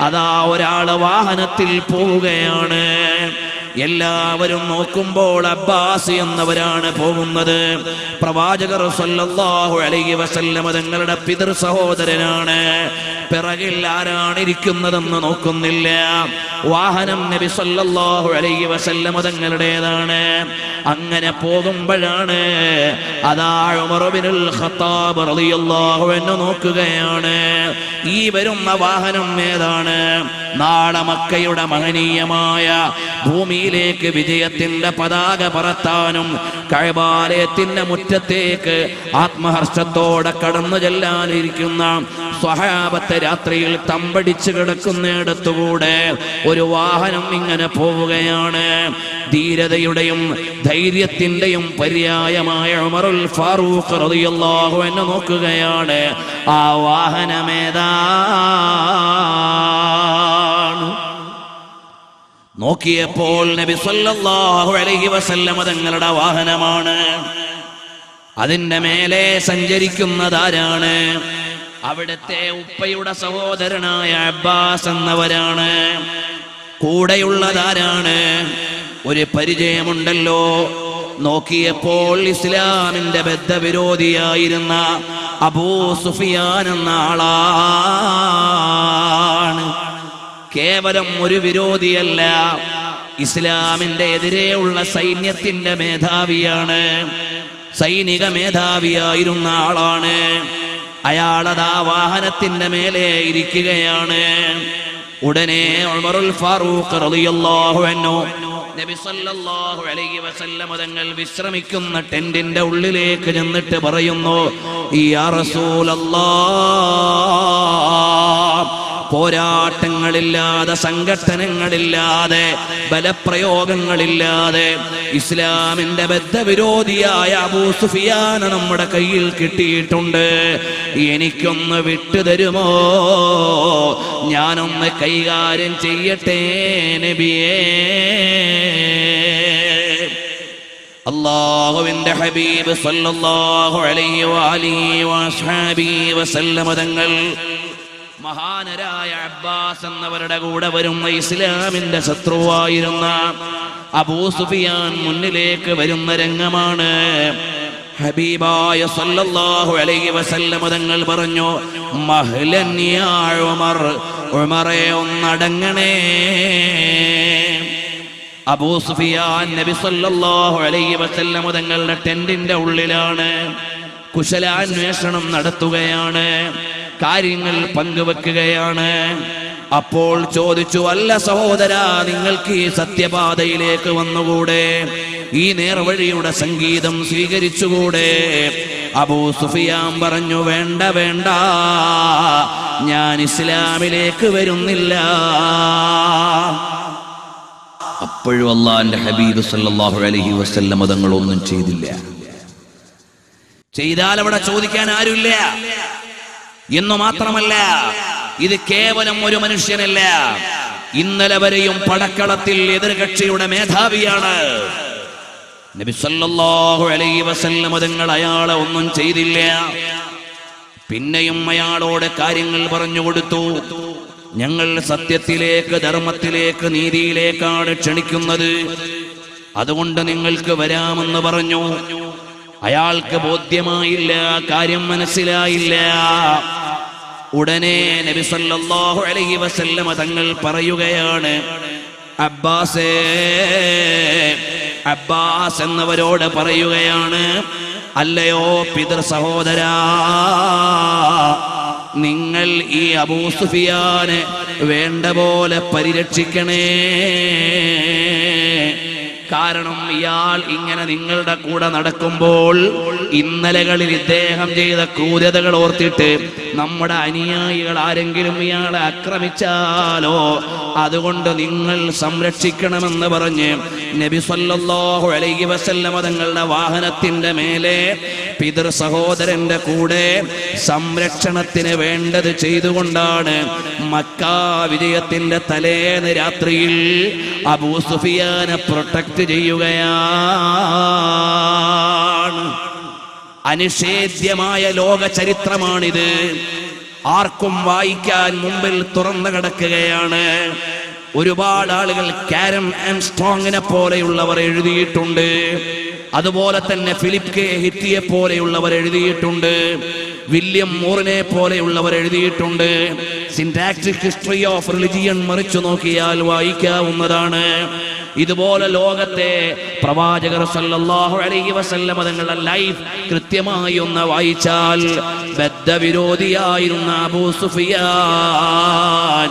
അതാ ഒരാള് വാഹനത്തിൽ പോവുകയാണ്. എല്ലാവരും നോക്കുമ്പോൾ അബ്ബാസ് എന്നവരാണ് പോകുന്നത്. പ്രവാചകർ സല്ലല്ലാഹു അലൈഹി വസല്ലം തങ്ങളുടെ പിതൃ സഹോദരനാണ്. പിറകിൽ ആരാണ് ഇരിക്കുന്നതെന്ന് നോക്കുന്നില്ല. വാഹനം നബി സല്ലല്ലാഹു അലൈഹി വസല്ലം തങ്ങളുടേതാണ്. അങ്ങനെ പോകുമ്പോഴാണ് അതാ ഉമർ ഇബ്നുൽ ഖത്താബ് റളിയല്ലാഹു അൻഹു നോക്കുകയാണ്, ഈ വരുന്ന വാഹനം ഏതാണ്? നാളെ മക്കയുടെ മഹനീയമായ ഭൂമിയിലേക്ക് വിജയത്തിന്റെ പതാക പറത്താനും കഅബാലയത്തിന്റെ മുറ്റത്തേക്ക് ആത്മഹർഷത്തോടെ കടന്നു ചെല്ലാനിരിക്കുന്ന സ്വഹാബത്തെ രാത്രിയിൽ തമ്പടിച്ചു കിടക്കുന്നിടത്തുകൂടെ ഒരു വാഹനം ഇങ്ങനെ പോവുകയാണ്. ധീരതയുടെയും ധൈര്യത്തിന്റെയും പര്യായമായ ഉമറുൽ ഫാറൂഖ് റളിയല്ലാഹു അൻഹു നോക്കുകയാണ്, ആ വാഹനമേതാണ്? നോക്കിയപ്പോൾ നബി സല്ലല്ലാഹു അലൈഹി വസല്ലം തങ്ങളുടെ വാഹനമാണ്. അതിന്റെ മേലെ സഞ്ചരിക്കുന്നതാരാണ്? അവിടുത്തെ ഉപ്പയുടെ സഹോദരനായ അബ്ബാസ് എന്നവരാണ്. കൂടെയുള്ളതാരാണ്? ഒരു പരിചയമുണ്ടല്ലോ. നോക്കിയപ്പോൾ ഇസ്ലാമിന്റെ ബദ്ധവിരോധിയായിരുന്ന അബൂ സുഫിയാൻ എന്ന ആളാണ്. കേവലം ഒരു വിരോധിയല്ല, ഇസ്ലാമിന്റെ എതിരെയുള്ള സൈന്യത്തിന്റെ മേധാവിയാണ്, സൈനിക മേധാവിയായിരുന്ന ആളാണ്. അയാളതാ വാഹനത്തിന്റെ മേലെ ഇരിക്കുകയാണ്. ഉടനെ ഉമറുൽ ഫാറൂഖ് റളിയല്ലാഹു അൻഹു നബി സല്ലല്ലാഹു അലൈഹി വസല്ലം തങ്ങൾ വിശ്രമിക്കുന്ന ടെന്റിന്റെ ഉള്ളിലേക്ക് ചെന്നിട്ട് പറയുന്നു, യാ റസൂലല്ലാഹ്, പോരാട്ടങ്ങളില്ലാതെ സംഘട്ടനങ്ങളില്ലാതെ ബലപ്രയോഗങ്ങളില്ലാതെ ഇസ്ലാമിന്റെ ബദ്ധവിരോധിയായ അബൂ സുഫിയാനെ നമ്മുടെ കയ്യിൽ കിട്ടിയിട്ടുണ്ട്. എനിക്കൊന്ന് വിട്ടുതരുമോ? ഞാനൊന്ന് കൈകാര്യം ചെയ്യട്ടെ നബിയേ. അല്ലാഹുവിന്റെ ഹബീബ് സല്ലല്ലാഹു അലൈഹി വഅലിഹി വഅസ്ഹാബിഹി വസല്ലം തങ്ങൾ മഹാനരായ അബ്ബാസ് എന്നവരുടെ കൂടെ വരുന്ന ഇസ്ലാമിന്റെ ശത്രുവായിരുന്ന അബൂ സുഫിയാൻ മുന്നിലേക്ക് വരുന്ന രംഗമാണ്. ഹബീബായ സല്ലല്ലാഹു അലൈഹി വസല്ലം തങ്ങൾ പറഞ്ഞു, മഹ്ലൻ യാ ഉമർ, ഉമറേ ഒന്നടങ്ങണേ. അബൂ സുഫിയാൻ നബി സല്ലല്ലാഹു അലൈഹി വസല്ലം തങ്ങളുടെ ടെന്റിന്റെ ഉള്ളിലാണ്. കുശലാന്വേഷണം നടത്തുകയാണ്, കാര്യങ്ങൾ പങ്കുവെക്കുകയാണ്. അപ്പോൾ ചോദിച്ചു, അല്ല സഹോദരാ, നിങ്ങൾക്ക് ഈ സത്യപാതയിലേക്ക് വന്നുകൂടെ? ഈ നേർവഴിയുടെ സംഗീതം സ്വീകരിച്ചുകൂടെ? അബൂ സുഫിയാൻ പറഞ്ഞു, വേണ്ട വേണ്ട, ഞാൻ ഇസ്ലാമിലേക്ക് വരുന്നില്ല. അപ്പോഴും അല്ലാഹുവിന്റെ ഹബീബ് സല്ലല്ലാഹു അലൈഹി വസല്ലം തങ്ങളൊന്നും ചെയ്തില്ല. ചെയ്താൽ അവിടെ ചോദിക്കാൻ ആരുമില്ല എന്നു മാത്രമല്ല, ഇത് കേവലം ഒരു മനുഷ്യനല്ല, ഇന്നലെ വരെയും പടക്കളത്തിൽ എതിർകക്ഷിയുടെ മേധാവിയാണ്. നബി സല്ലല്ലാഹു അലൈഹി വസല്ലം തങ്ങൾ അയാളെ ഒന്നും ചെയ്തില്ല. പിന്നെയും അയാളോട് കാര്യങ്ങൾ പറഞ്ഞു കൊടുത്തു. ഞങ്ങൾ സത്യത്തിലേക്ക്, ധർമ്മത്തിലേക്ക്, നീതിയിലേക്കാണ് ക്ഷണിക്കുന്നത്, അതുകൊണ്ട് നിങ്ങൾക്ക് വരാമെന്ന് പറഞ്ഞു. അയാൾക്ക് ബോധ്യമായില്ല, കാര്യം മനസ്സിലായില്ല. ഉടനെ നബി സല്ലല്ലാഹു അലൈഹി വസല്ലം തങ്ങൾ പറയുകയാണ്, അബ്ബാസേ, അബ്ബാസ് എന്നവരോട് പറയുകയാണ്, അല്ലയോ പിതൃ സഹോദരാ, നിങ്ങൾ ഈ അബൂ സുഫിയാനെ വേണ്ട പോലെ പരിരക്ഷിക്കണേ. കാരണം ഇയാൾ ഇങ്ങനെ നിങ്ങളുടെ കൂടെ നടക്കുമ്പോൾ ഇന്നലകളിൽ ഇദ്ദേഹം ചെയ്ത ക്രൂരതകൾ ഓർത്തിട്ട് നമ്മുടെ അനുയായികൾ ആരെങ്കിലും ഇയാളെ ആക്രമിച്ചാലോ, അതുകൊണ്ട് നിങ്ങൾ സംരക്ഷിക്കണമെന്ന് പറഞ്ഞ് നബി സല്ലല്ലാഹു അലൈഹി വസല്ലം തങ്ങളുടെ വാഹനത്തിന്റെ മേലെ പിതൃ സഹോദരന്റെ കൂടെ സംരക്ഷണത്തിന് വേണ്ടത് ചെയ്തുകൊണ്ടാണ് മക്കാ വിജയത്തിന്റെ തലേന്ന് രാത്രിയിൽ അബൂ സുഫിയാനെ പ്രൊട്ടക്ട് ചെയ്യുകയാണ്. അനിഷേധ്യമായ ലോക ചരിത്രമാണിത്. ആർക്കും വായിക്കാൻ മുമ്പിൽ തുറന്നു കിടക്കുകയാണ്. ഒരുപാട് ആളുകൾ കാരം ആംസ്ട്രോങ്ങിനെ പോലെയുള്ളവർ എഴുതിയിട്ടുണ്ട്. അതുപോലെ തന്നെ ഫിലിപ്പ് കെ ഹിറ്റിയെ പോലെയുള്ളവർ എഴുതിയിട്ടുണ്ട്. വില്യം മൂറിനെ പോലെയുള്ളവർ എഴുതിയിട്ടുണ്ട്. സിന്റാക്റ്റിക് ഹിസ്റ്ററി ഓഫ് റിലിജിയൻ മറിച്ചു നോക്കിയാൽ വായിക്കാവുന്നതാണ്. ഇതുപോലെ ലോകത്തെ പ്രവാചകർ സല്ലല്ലാഹു അലൈഹി വസല്ലം തങ്ങളുടെ ലൈഫ് കൃത്യമായി ഒന്ന് വായിച്ചാൽ ബദ്ധവിരോധിയായിരുന്ന അബൂ സുഫിയാൻ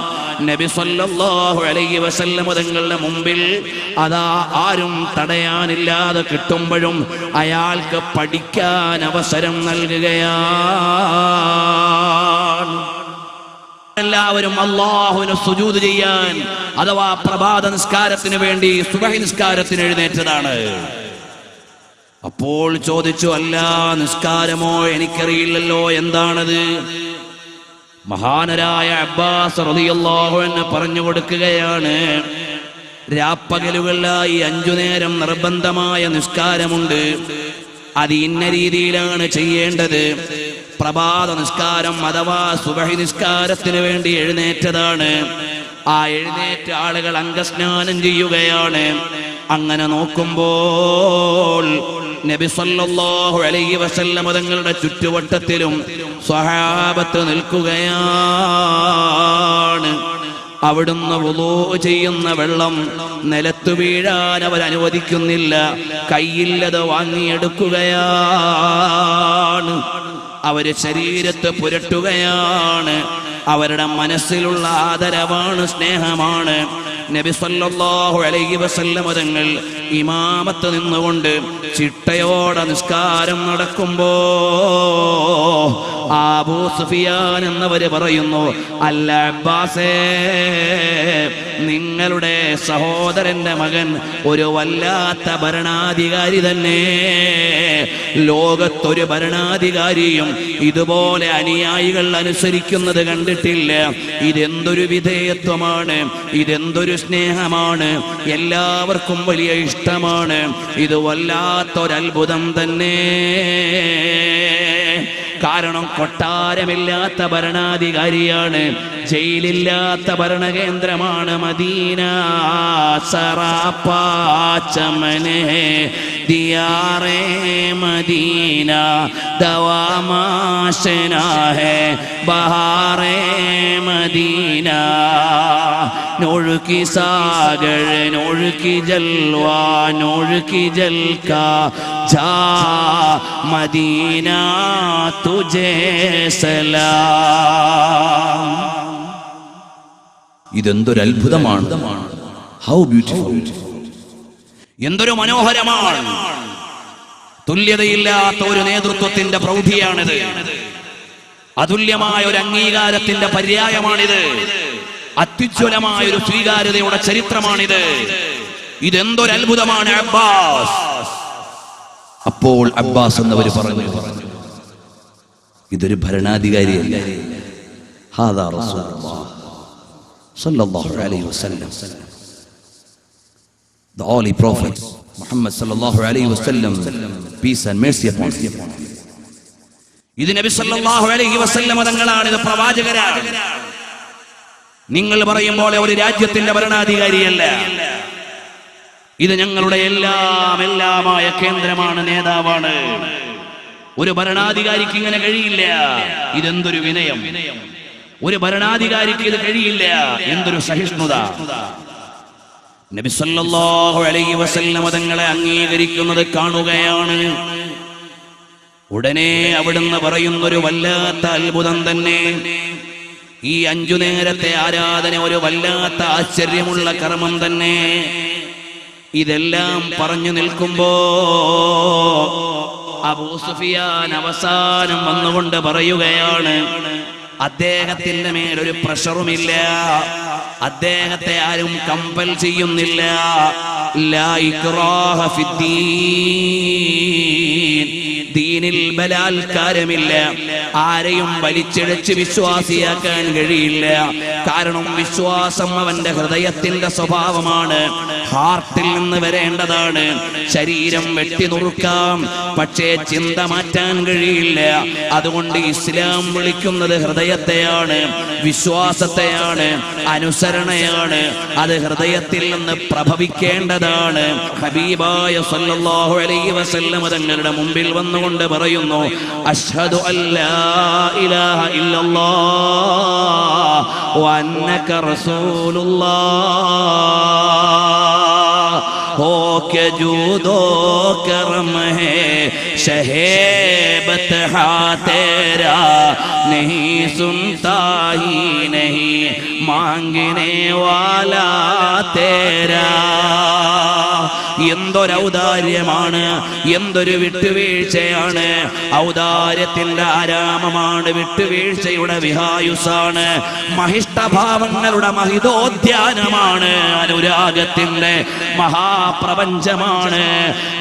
നബി സല്ലല്ലാഹു അലൈഹി വസല്ലം തങ്ങളുടെ മുമ്പിൽ അതാ ആരും തടയാനില്ലാതെ കിട്ടുമ്പോഴും അയാൾക്ക് പഠിക്കാൻ അവസരം നൽകുകയാണ്. എല്ലാവരും അല്ലാഹുവിന് സുജൂദ് ചെയ്യാൻ അഥവാ പ്രഭാത നിസ്കാരത്തിന് വേണ്ടി സുബഹി നിസ്കാരത്തിന് എഴുന്നേറ്റതാണ്. അപ്പോൾ ചോദിച്ചു, അല്ല നിസ്കാരമോ? എനിക്കറിയില്ലല്ലോ, എന്താണത്? മഹാനരായ അബ്ബാസ് റളിയല്ലാഹു അൻഹു പറഞ്ഞു കൊടുക്കുകയാണ്, രാപ്പകലുകളിലായി 5 നേരം നിർബന്ധമായ നിസ്കാരമുണ്ട്. അത് ഇന്ന രീതിയിലാണ് ചെയ്യേണ്ടത്. പ്രഭാത നിസ്കാരം അഥവാ സുബഹി നിസ്കാരത്തിന് വേണ്ടി എഴുന്നേറ്റതാണ്. ആ എഴുന്നേറ്റ ആളുകൾ അംഗസ്നാനം ചെയ്യുകയാണ്. അങ്ങനെ നോക്കുമ്പോൾ നബി സല്ലല്ലാഹു അലൈഹി വസല്ലം തങ്ങളുടെ ചുറ്റുവട്ടത്തിലും സ്വഹാബത്ത് നിൽക്കുകയാണ്. അവിടുന്ന് വുളൂ ചെയ്യുന്ന വെള്ളം നിലത്തു വീഴാൻ അവർ അനുവദിക്കുന്നില്ല. കയ്യില്ലത് വാങ്ങിയെടുക്കുകയാണ്. അവര് ശരീരത്തെ പുരട്ടുകയാണ്. അവരുടെ മനസ്സിലുള്ള ആദരവാണ്, സ്നേഹമാണ്. നബി സല്ലല്ലാഹു അലൈഹി വസല്ലം തങ്ങൾ ഇമാമത്ത് നിന്നുകൊണ്ട് ചിട്ടയോടെ നിസ്കാരം നടക്കുമ്പോ അബൂ സുഫിയാൻ എന്നവര് പറയുന്നു, അല്ല അബ്ബാസേ, നിങ്ങളുടെ സഹോദരന്റെ മകൻ ഒരു വല്ലാത്ത ഭരണാധികാരി തന്നെ. ലോകത്തൊരു ഭരണാധികാരിയും ഇതുപോലെ അനുയായികൾ അനുസരിക്കുന്നത് കണ്ടിട്ടില്ല. ഇതെന്തൊരു വിധേയത്വമാണ്, ഇതെന്തൊരു സ്നേഹമാണ്, എല്ലാവർക്കും വലിയ ഇഷ്ടമാണ്. ഇത് വല്ലാത്തൊരത്ഭുതം തന്നെ. കാരണം കൊട്ടാരമില്ലാത്ത ഭരണാധികാരിയാണ്, ജയിലില്ലാത്ത ഭരണകേന്ദ്രമാണ് മദീന. സറാപ്പാച്ചമനെ ദിയാറേ മദീന ദവാമാശനാ ഹേ ബഹാറേ മദീന. नूर की सागर नूर की जलवा नूर की जल का जा मदीना तुझे सलाम. ഇതെന്തൊരു അത്ഭുതമാണ്. ഹൗ ബ്യൂട്ടിഫുൾ, എന്തൊരു മനോഹരമാണ്. തുല്യതയില്ലാത്ത ഒരു നേതൃത്വത്തിന്റെ പ്രൗഢിയാണിത്. അതുല്യമായ ഒരു അംഗീകാരത്തിന്റെ പര്യായമാണിത്. അത്യുജ്വലമായ ഒരു സ്വീകാര്യതയുടെ ചരിത്രമാണിത്. ഇതെന്തൊരു അത്ഭുതമാണ് അബ്ബാസ്. അപ്പോൾ അബ്ബാസ് എന്നവർ പറഞ്ഞു, ഇതൊരു ഭരണാധികാരിയല്ല, ഹാദാ റസൂലുള്ളാഹ് സല്ലല്ലാഹു അലൈഹി വസല്ലം, the holy prophet Muhammad sallallahu alaihi wasallam, peace and mercy upon him. ഇത് നബി സല്ലല്ലാഹു അലൈഹി വസല്ലം തങ്ങളാണ്, ഇത് പ്രവാചകരാണ്. നിങ്ങൾ പറയും പോലെ ഒരു രാജ്യത്തിന്റെ ഭരണാധികാരിയല്ല. ഇത് ഞങ്ങളുടെ എല്ലാമായ കേന്ദ്രമാണ്, നേതാവാണ്. ഒരു ഭരണാധികാരിക്ക് ഇങ്ങനെ കഴിയില്ല. ഇതെന്തൊരു വിനയം. ഒരു ഭരണാധികാരിക്ക് ഇത് കഴിയില്ല. എന്തൊരു സഹിഷ്ണുത. നബി സല്ലല്ലാഹു അലൈഹി വസല്ലം തങ്ങളെ അംഗീകരിക്കുന്നത് കാണുകയാണ്. ഉടനെ അവിടുന്ന് പറയുന്നൊരു വല്ലാത്ത അത്ഭുതം തന്നെ. ഈ 5 നേരത്തെ ആരാധന ഒരു വല്ലാത്ത ആശ്ചര്യമുള്ള കർമ്മം തന്നെ. ഇതെല്ലാം പറഞ്ഞു നിൽക്കുമ്പോ അബൂ സുഫിയാൻ അവസാനം വന്നുകൊണ്ട് പറയുകയാണ്, അദ്ദേഹത്തിന്റെ മേലൊരു പ്രഷറുമില്ല, അദ്ദേഹത്തെ ആരും കമ്പൽ ചെയ്യുന്നില്ല. ലാ ഇക്റാഹ ഫിദ്ദീൻ, ദീനിൽ ബലാത്കാരമില്ല. ആരെയും വലിച്ചിഴച്ച് വിശ്വാസിയാക്കാൻ കഴിയില്ല. കാരണം വിശ്വാസം അവന്റെ ഹൃദയത്തിന്റെ സ്വഭാവമാണ്, ഹാർട്ടിൽ നിന്ന് വരേണ്ടതാണ്. ശരീരം വെട്ടി നുറുക്കാം, പക്ഷേ ചിന്ത മാറ്റാൻ കഴിയില്ല. അതുകൊണ്ട് ഇസ്ലാം വിളിക്കുന്നത് ഹൃദയത്തെയാണ്, വിശ്വാസത്തെയാണ്, അനുസരണയാണ്. അത് ഹൃദയത്തിൽ നിന്ന് പ്രഭവിക്കേണ്ടതാണ്. ഹബീബായ സല്ലല്ലാഹു അലൈഹി വസല്ലം തങ്ങളുടെ മുമ്പിൽ വന്നുകൊണ്ട് പറയുന്നു, അഷ്ഹദു അല്ലാ ഇലാഹ ഇല്ലല്ലാഹ് വ അന്നക റസൂലുള്ളാഹ്. हो के जूदो करम है शहेबत हा तेरा, नहीं सुनता ही नहीं मांगने वाला तेरा. എന്തൊരു ഔദാര്യമാണ്, എന്തൊരു വിട്ടുവീഴ്ചയാണ്. ഔദാര്യത്തിന്റെ ആരാമമാണ്, വിട്ടുവീഴ്ചയുടെ വിഹായുസാണ്, മഹിഷ്ടഭാവങ്ങളുടെ മഹിതോദ്യാനമാണ്, അനുരാഗത്തിന്റെ മഹാപ്രപഞ്ചമാണ്.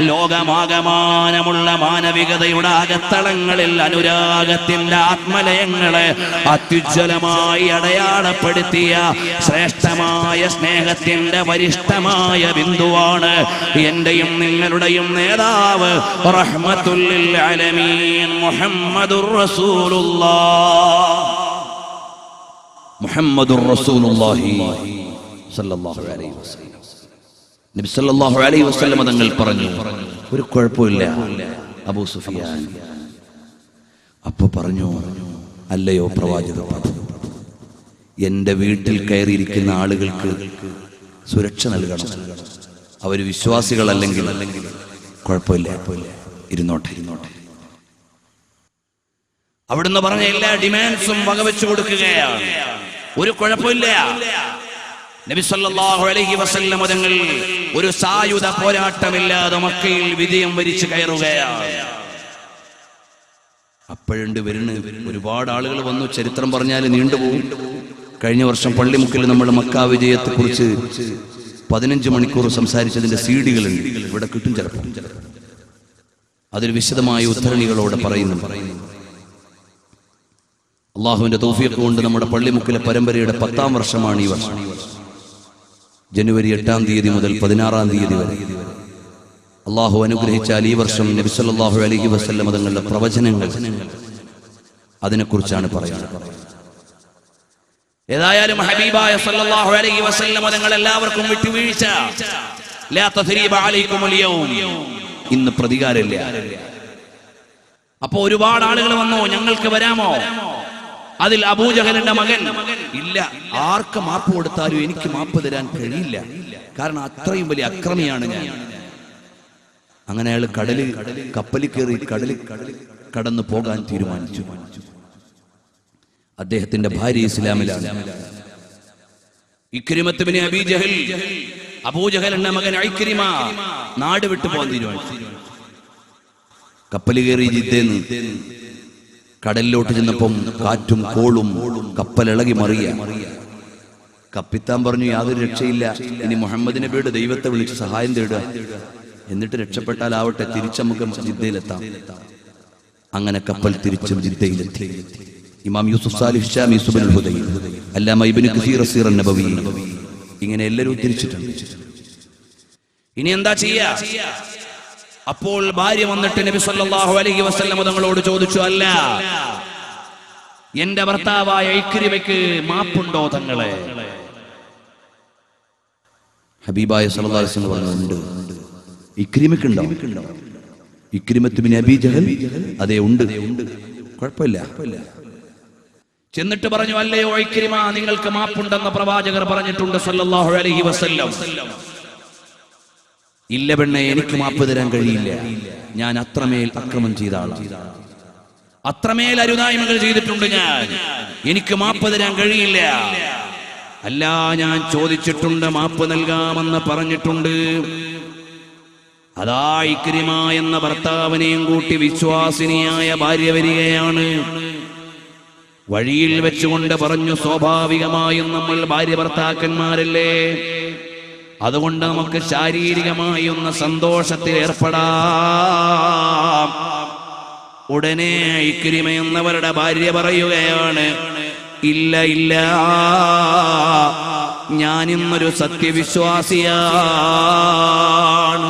ലോകമാകമാനമുള്ള മാനവികതയുടെ അകത്തളങ്ങളിൽ അനുരാഗത്തിന്റെ ആത്മലയങ്ങളെ അത്യുജ്വലമായി അടയാളപ്പെടുത്തിയ ശ്രേഷ്ഠമായ സ്നേഹത്തിന്റെ വരിഷ്ഠമായ ബിന്ദുവാണ് എന്റെയും നിങ്ങളുടെയും നേതാവ് റഹ്മത്തുൽ ലിൽ ആലമീൻ മുഹമ്മദുർ റസൂലുള്ളാഹ്. മുഹമ്മദുർ റസൂലുള്ളാഹി സല്ലല്ലാഹു അലൈഹി വസല്ലം. നബി സല്ലല്ലാഹു അലൈഹി വസല്ലം തങ്ങൾ പറഞ്ഞു, ഒരു കുഴപ്പമില്ല അബൂ സുഫിയാൻ. അപ്പോൾ പറഞ്ഞു, അല്ലയോ പ്രവാചക, എന്റെ വീട്ടിൽ കയറിയിരിക്കുന്ന ആളുകൾക്ക് സുരക്ഷ നൽകണം. അവർ വിശ്വാസികളല്ലെങ്കിൽ കുഴപ്പമില്ല, ഇരുന്നോട്ടെ. അവിടുന്ന് പറഞ്ഞ എല്ലാ ഡിമാൻഡ്സും വകവെച്ചു കൊടുക്കുകയാണ്, ഒരു കുഴപ്പമില്ല. നബി സല്ലല്ലാഹു അലൈഹി വസല്ലം തങ്ങൾ ഒരു സായുധ പോരാട്ടമില്ലാതെ മക്കയിൽ വിജയം വരിച്ചു കയറുകയാണ്. അപ്പോഴുണ്ട് വരുന്ന ഒരുപാട് ആളുകൾ വന്നു. ചരിത്രം പറഞ്ഞാൽ നീണ്ടുപോകും. കഴിഞ്ഞ വർഷം പള്ളിമുക്കിൽ നമ്മൾ മക്ക വിജയത്തെ കുറിച്ച് 15 മണിക്കൂർ സംസാരിച്ചതിന്റെ സീഡികളുണ്ട്, ഇവിടെ കിട്ടും ചിലപ്പോൾ. അതിൽ വിശദമായ ഉദ്ധരണികളോടെ പറയുന്നു. അള്ളാഹുവിന്റെ തൗഫീഖ് കൊണ്ട് നമ്മുടെ പള്ളിമുക്കിലെ പരമ്പരയുടെ 10ാം വർഷമാണ് ഈ വർഷം. ജനുവരി 8-ാം തീയതി മുതൽ 16-ാം തീയതി വരെ അള്ളാഹു അനുഗ്രഹിച്ചാൽ ഈ വർഷം നബി സല്ലല്ലാഹു അലൈഹി വസല്ലം തങ്ങളുടെ പ്രവചനങ്ങൾ അതിനെക്കുറിച്ചാണ് പറയുന്നത്. ഏതായാലും ഹബീബായ സല്ലല്ലാഹു അലൈഹി വസല്ലം തങ്ങൾ എല്ലാവർക്കും വിട്ടുവീഴ്ച. ലാ തസ്രീബ അലൈക്കുമുൽ യൗം, ഇന്ന് പ്രതികാരമില്ല. അപ്പോ ഒരുപാട് ആളുകൾ വന്നു, ഞങ്ങൾക്ക് വരാമോ? അതിൽ അബൂജഹലിന്റെ മകൻ, ഇല്ല, ആർക്ക് മാപ്പ് കൊടുത്താലും എനിക്ക് മാപ്പ് തരാൻ കഴിയില്ല, കാരണം അത്രയും വലിയ അക്രമിയാണ് ഞാൻ. അങ്ങനെ അയാൾ കപ്പലിൽ കയറി കടലിൽ കടന്നു പോകാൻ തീരുമാനിച്ചു. അദ്ദേഹത്തിന്റെ ഭാര്യ ഇസ്ലാമിലാണ്. ഇക്രിമത്ത് ബിൻ അബീ ജഹൽ, അബൂജഹലിന്റെ മകൻ ഇക്രിമ നാട് വിട്ടു പോകാൻ തീരുമാനിച്ചു. കപ്പലിൽ കയറി ജിദ്ദേന്ന് കടലിലോട്ട് ചെന്നപ്പം കാറ്റും കോളും കപ്പലിളകി മറിയ. കപ്പിത്താൻ പറഞ്ഞു, യാതൊരു രക്ഷയില്ല, ഇനി മുഹമ്മദ് നബിയുടെ ദൈവത്തെ വിളിച്ച് സഹായം തേടുക, എന്നിട്ട് രക്ഷപ്പെട്ടാലാവട്ടെ, തിരിച്ച് നമുക്ക് ജിദ്ദയിലെത്താം. അങ്ങനെ കപ്പൽ തിരിച്ചും ജിദ്ദയിലെത്തി. ഇമാം യൂസുഫ് സാലിഹ് ഷാമി സുബ്നുൽ ഹുദൈ, അല്ലാമ ഇബ്നു കസീർ സീറ നബവി, ഇങ്ങനെ എല്ലാവരും തിരിച്ചിട്ടുണ്ട്. ഇനി എന്താ ചെയ്യാ? അപ്പോൾ ഭാര്യ വന്നിട്ട് നബി സല്ലല്ലാഹു അലൈഹി വസല്ലം തങ്ങളോട് ചോദിച്ചു, അല്ല, എന്റെ ഭർത്താവായ ഇക്രിമയ്ക്ക് മാപ്പുണ്ടോ തങ്ങളെ? ഹബീബായ സല്ലല്ലാഹു അലൈഹി വസല്ലം പറഞ്ഞു, ഉണ്ട്. ഇക്രിമയ്ക്കുണ്ടോ? ഇക്രിമത്ത് ബിൻ അബീ ജഹൽ, അതെ ഉണ്ട്, കുഴപ്പമില്ല. ചെന്നിട്ട് പറഞ്ഞു, അല്ലയോ ഇക്രിമ, നിങ്ങൾക്ക് മാപ്പുണ്ടെന്ന് പ്രവാചകർ പറഞ്ഞിട്ടുണ്ട് സല്ലല്ലാഹു അലൈഹി വസല്ലം. ഇല്ല പെണ്ണെ, എനിക്ക് മാപ്പ് തരാൻ കഴിയില്ല, ഞാൻ അത്രമേൽ അക്രമം ചെയ്ത ആളാണ്, അത്രമേൽ അരുതായ്മകൾ ചെയ്തിട്ടുണ്ട് ഞാൻ, എനിക്ക് മാപ്പ് തരാൻ കഴിയില്ല. അല്ല, ഞാൻ ചോദിച്ചിട്ടുണ്ട്, മാപ്പ് നൽകാമെന്ന് പറഞ്ഞിട്ടുണ്ട്. അതാ ഇക്രിമ എന്ന ഭർത്താവിനെയും കൂട്ടി വിശ്വാസിനിയായ ഭാര്യ വരികയാണ്. വഴിയിൽ വെച്ചുകൊണ്ട് പറഞ്ഞു, സ്വാഭാവികമായും നമ്മൾ ഭാര്യ ഭർത്താക്കന്മാരല്ലേ, അതുകൊണ്ട് നമുക്ക് ശാരീരികമായി ഒന്ന് സന്തോഷത്തിൽ ഏർപ്പെടാം. ഉടനെ ഇക്രിമ എന്നവരുടെ ഭാര്യ പറയുകയാണ്, ഇല്ല ഇല്ല, ഞാനിന്നൊരു സത്യവിശ്വാസിയാണ്.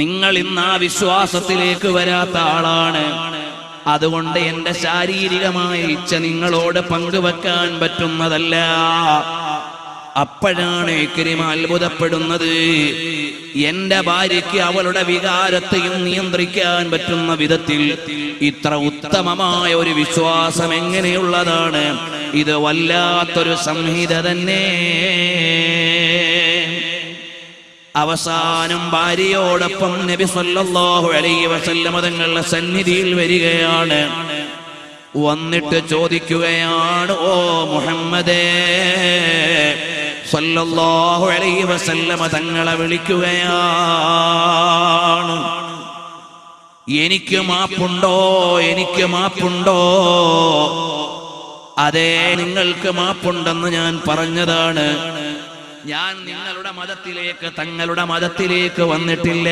നിങ്ങൾ ഇന്ന് ആ വിശ്വാസത്തിലേക്ക് വരാത്ത ആളാണ്. അതുകൊണ്ട് എന്റെ ശാരീരികമായ ഇച്ഛ നിങ്ങളോട് പങ്കുവെക്കാൻ പറ്റുന്നതല്ല. അപ്പോഴാണ് ഇക്രിമ അത്ഭുതപ്പെടുന്നത്. എന്റെ ഭാര്യയ്ക്ക് അവളുടെ വികാരത്തെയും നിയന്ത്രിക്കാൻ പറ്റുന്ന വിധത്തിൽ ഇത്ര ഉത്തമമായ ഒരു വിശ്വാസം എങ്ങനെയുള്ളതാണ്? ഇത് വല്ലാത്തൊരു സംഹിത തന്നെ. അവസാനം ഭാര്യയോടൊപ്പം നബി സല്ലല്ലാഹു അലൈഹി വസല്ലം തങ്ങളുടെ സന്നിധിയിൽ വരികയാണ്. വന്നിട്ട് ചോദിക്കുകയാണ്, ഓ മുഹമ്മദേ സല്ലല്ലാഹു അലൈഹി വസല്ലം തങ്ങളെ വിളിക്കുകയാണ്, എനിക്ക് മാപ്പുണ്ടോ, എനിക്ക് മാപ്പുണ്ടോ? അതെ, നിങ്ങൾക്ക് മാപ്പുണ്ടെന്ന് ഞാൻ പറഞ്ഞതാണ്. ഞാൻ നിങ്ങളുടെ മതത്തിലേക്ക്, തങ്ങളുടെ മതത്തിലേക്ക് വന്നിട്ടില്ല.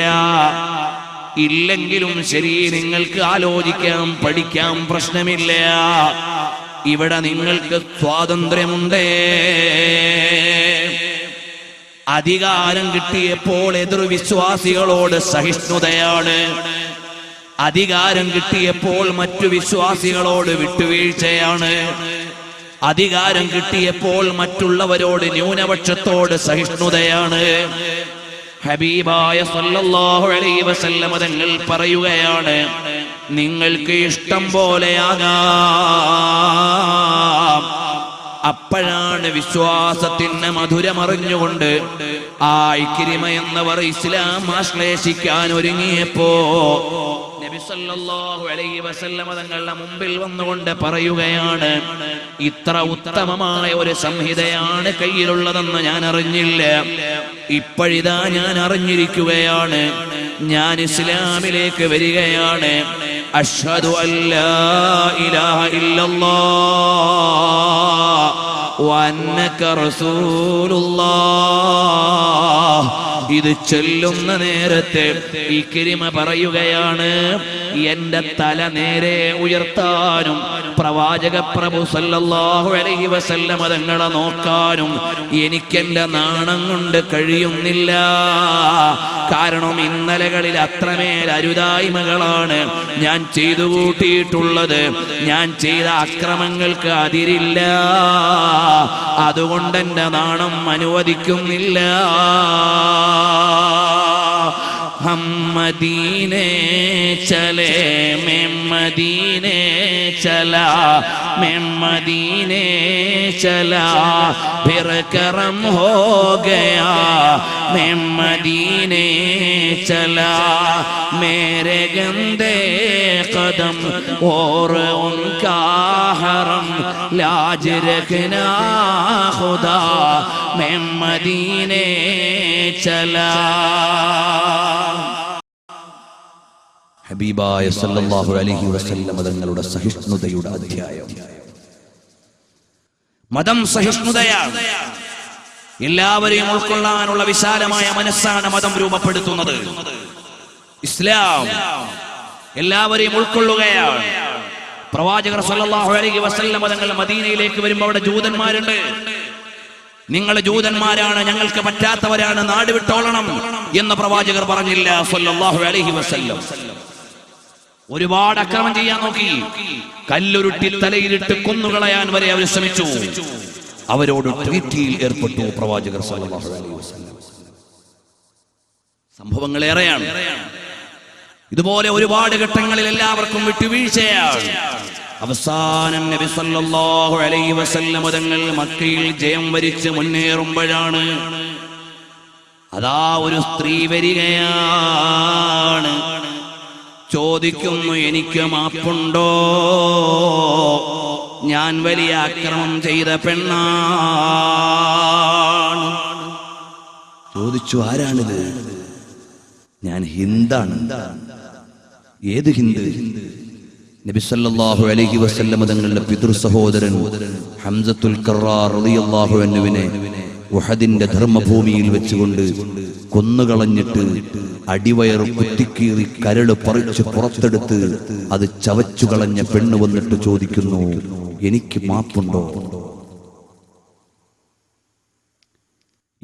ഇല്ലെങ്കിലും ശരി, നിങ്ങൾക്ക് ആലോചിക്കാം, പഠിക്കാം, പ്രശ്നമില്ല. ഇവിടെ നിങ്ങൾക്ക് സ്വാതന്ത്ര്യമുണ്ട്. അധികാരം കിട്ടിയപ്പോൾ എതിർവിശ്വാസികളോട് സഹിഷ്ണുതയാണ്. അധികാരം കിട്ടിയപ്പോൾ മറ്റു വിശ്വാസികളോട് വിട്ടുവീഴ്ചയാണ്. അധികാരം കിട്ടിയപ്പോൾ മറ്റുള്ളവരോട് ന്യൂനപക്ഷത്തോട് സഹിഷ്ണുതയാണ്. ഹബീബായ സല്ലല്ലാഹു അലൈഹി വസല്ലം തങ്ങൾ പറയുകയാണ്, നിങ്ങൾക്ക് ഇഷ്ടം പോലെയാകാം. അപ്പോഴാണ് വിശ്വാസത്തിന് മധുരമറിഞ്ഞുകൊണ്ട് ആ ഇക്രിമ എന്നവർ ഇസ്ലാം ആശ്ലേഷിക്കാൻ ഒരുങ്ങിയപ്പോ നബി സല്ലല്ലാഹു അലൈഹി വസല്ലം തങ്ങളുടെ മുമ്പിൽ വന്നുകൊണ്ട് പറയുകയാണ്, ഇത്ര ഉത്തമമായ ഒരു സംഹിതയാണ് കയ്യിലുള്ളതെന്ന് ഞാൻ അറിഞ്ഞില്ല. ഇപ്പോഴിതാ ഞാൻ അറിഞ്ഞിരിക്കുകയാണ്. ഞാൻ ഇസ്ലാമിലേക്ക് വരികയാണ്. അഷ്ഹദു അല്ലാ ഇലാഹ ഇല്ലല്ലാഹ് വ അന്നക റസൂലുള്ളാഹ്. ഇത് ചൊല്ലുന്ന നേരത്തെ ഇക്രിമ പറയുകയാണ്, എന്റെ തല നേരെ ഉയർത്താനും പ്രവാചക പ്രഭു സല്ലല്ലാഹു അലൈഹി വസല്ലം തങ്ങളെ നോക്കാനും എനിക്കെന്റെ നാണം കൊണ്ട് കഴിയുന്നില്ല. കാരണം ഇന്നലകളിൽ അത്രമേൽ അരുതായ്മകളാണ് ഞാൻ ചെയ്തു കൂട്ടിയിട്ടുള്ളത്. ഞാൻ ചെയ്ത അക്രമങ്ങൾക്ക് അതിരില്ല. അതുകൊണ്ട് എന്റെ നാണം അനുവദിക്കുന്നില്ല. हम मदीने चले, मैं मदीने चला, मैं मदीने चला, फिर करम हो गया, मैं मदीने चला, मेरे गंदे कदम और उनका हरम लाज रखना खुदा, मैं मदीने चला. ഹബീബായ സല്ലല്ലാഹു അലൈഹി വസല്ലം തങ്ങളുടെ സഹിഷ്ണുതയുടെ അധ്യായം. മതം സഹിഷ്ണുതയാണ്. എല്ലാവരെയും ഉൾക്കൊള്ളാനുള്ള വിശാലമായ മനസ്സാണ് മതം രൂപപ്പെടുത്തുന്നത്. ഇസ്ലാം എല്ലാവരെയും ഉൾക്കൊള്ളുകയാണ്. പ്രവാചകർ സല്ലല്ലാഹു അലൈഹി വസല്ലം തങ്ങൾ മദീനയിലേക്ക് വരുമ്പോൾ അവിടെ ജൂതന്മാരുണ്ട്. നിങ്ങൾ ജൂതന്മാരാണ്, ഞങ്ങൾക്ക് പറ്റാത്തവരാണ്, നാട് വിട്ടോളണം എന്ന് പ്രവാചകർ പറഞ്ഞില്ല സല്ലല്ലാഹു അലൈഹി വസല്ലം. ഒരുപാട് അക്രമം ചെയ്യാൻ നോക്കി, കല്ലുരുട്ടി തലയിലിട്ട് കൊന്നുകളയാൻ വരെ അവർ ശ്രമിച്ചു. അവരോട് ട്രീറ്റിയിൽ ഏർപ്പെട്ടു പ്രവാചകർ സല്ലല്ലാഹു അലൈഹി വസല്ലം. സംഭവങ്ങൾ ഏറെയാണ്. ഇതുപോലെ ഒരുപാട് ഘട്ടങ്ങളിൽ എല്ലാവർക്കും വിട്ടുവീഴ്ചയാണ്. അവസാനം നബി സല്ലല്ലാഹു അലൈഹി വസല്ലം തങ്ങൾ മക്കയിൽ ജയം വരിച്ച് മുന്നേറുമ്പോഴാണ് അതാ ഒരു സ്ത്രീ വരികയാണ്. ചോദിക്കുന്നു, എനിക്ക് മാപ്പുണ്ടോ? ഞാൻ വലിയ അക്രമം ചെയ്ത പെണ്ണാണ്. ചോദിച്ചു, ആരാണിത്? ഞാൻ ഹിന്ദാണ്. ഏത് ഹിന്ദ്? നബി സല്ലല്ലാഹു അലൈഹി വസല്ലം തങ്ങളുടെ പിതൃ സഹോദരൻ ഹംസത്തുൽ കറാർ റളിയല്ലാഹു അൻഹുവിനെ ഉഹദിന്റെ ധർമ്മഭൂമിയിൽ വെച്ചുകൊണ്ട് കൊന്നുകളഞ്ഞിട്ട് അടിവയർ കുത്തിക്കീറി കരള് പറിച്ച് പുറത്തെടുത്ത് അത് ചവച്ചു കളഞ്ഞ പെണ്ണ് വന്നിട്ട് ചോദിക്കുന്നു, എനിക്ക് മാപ്പുണ്ടോ?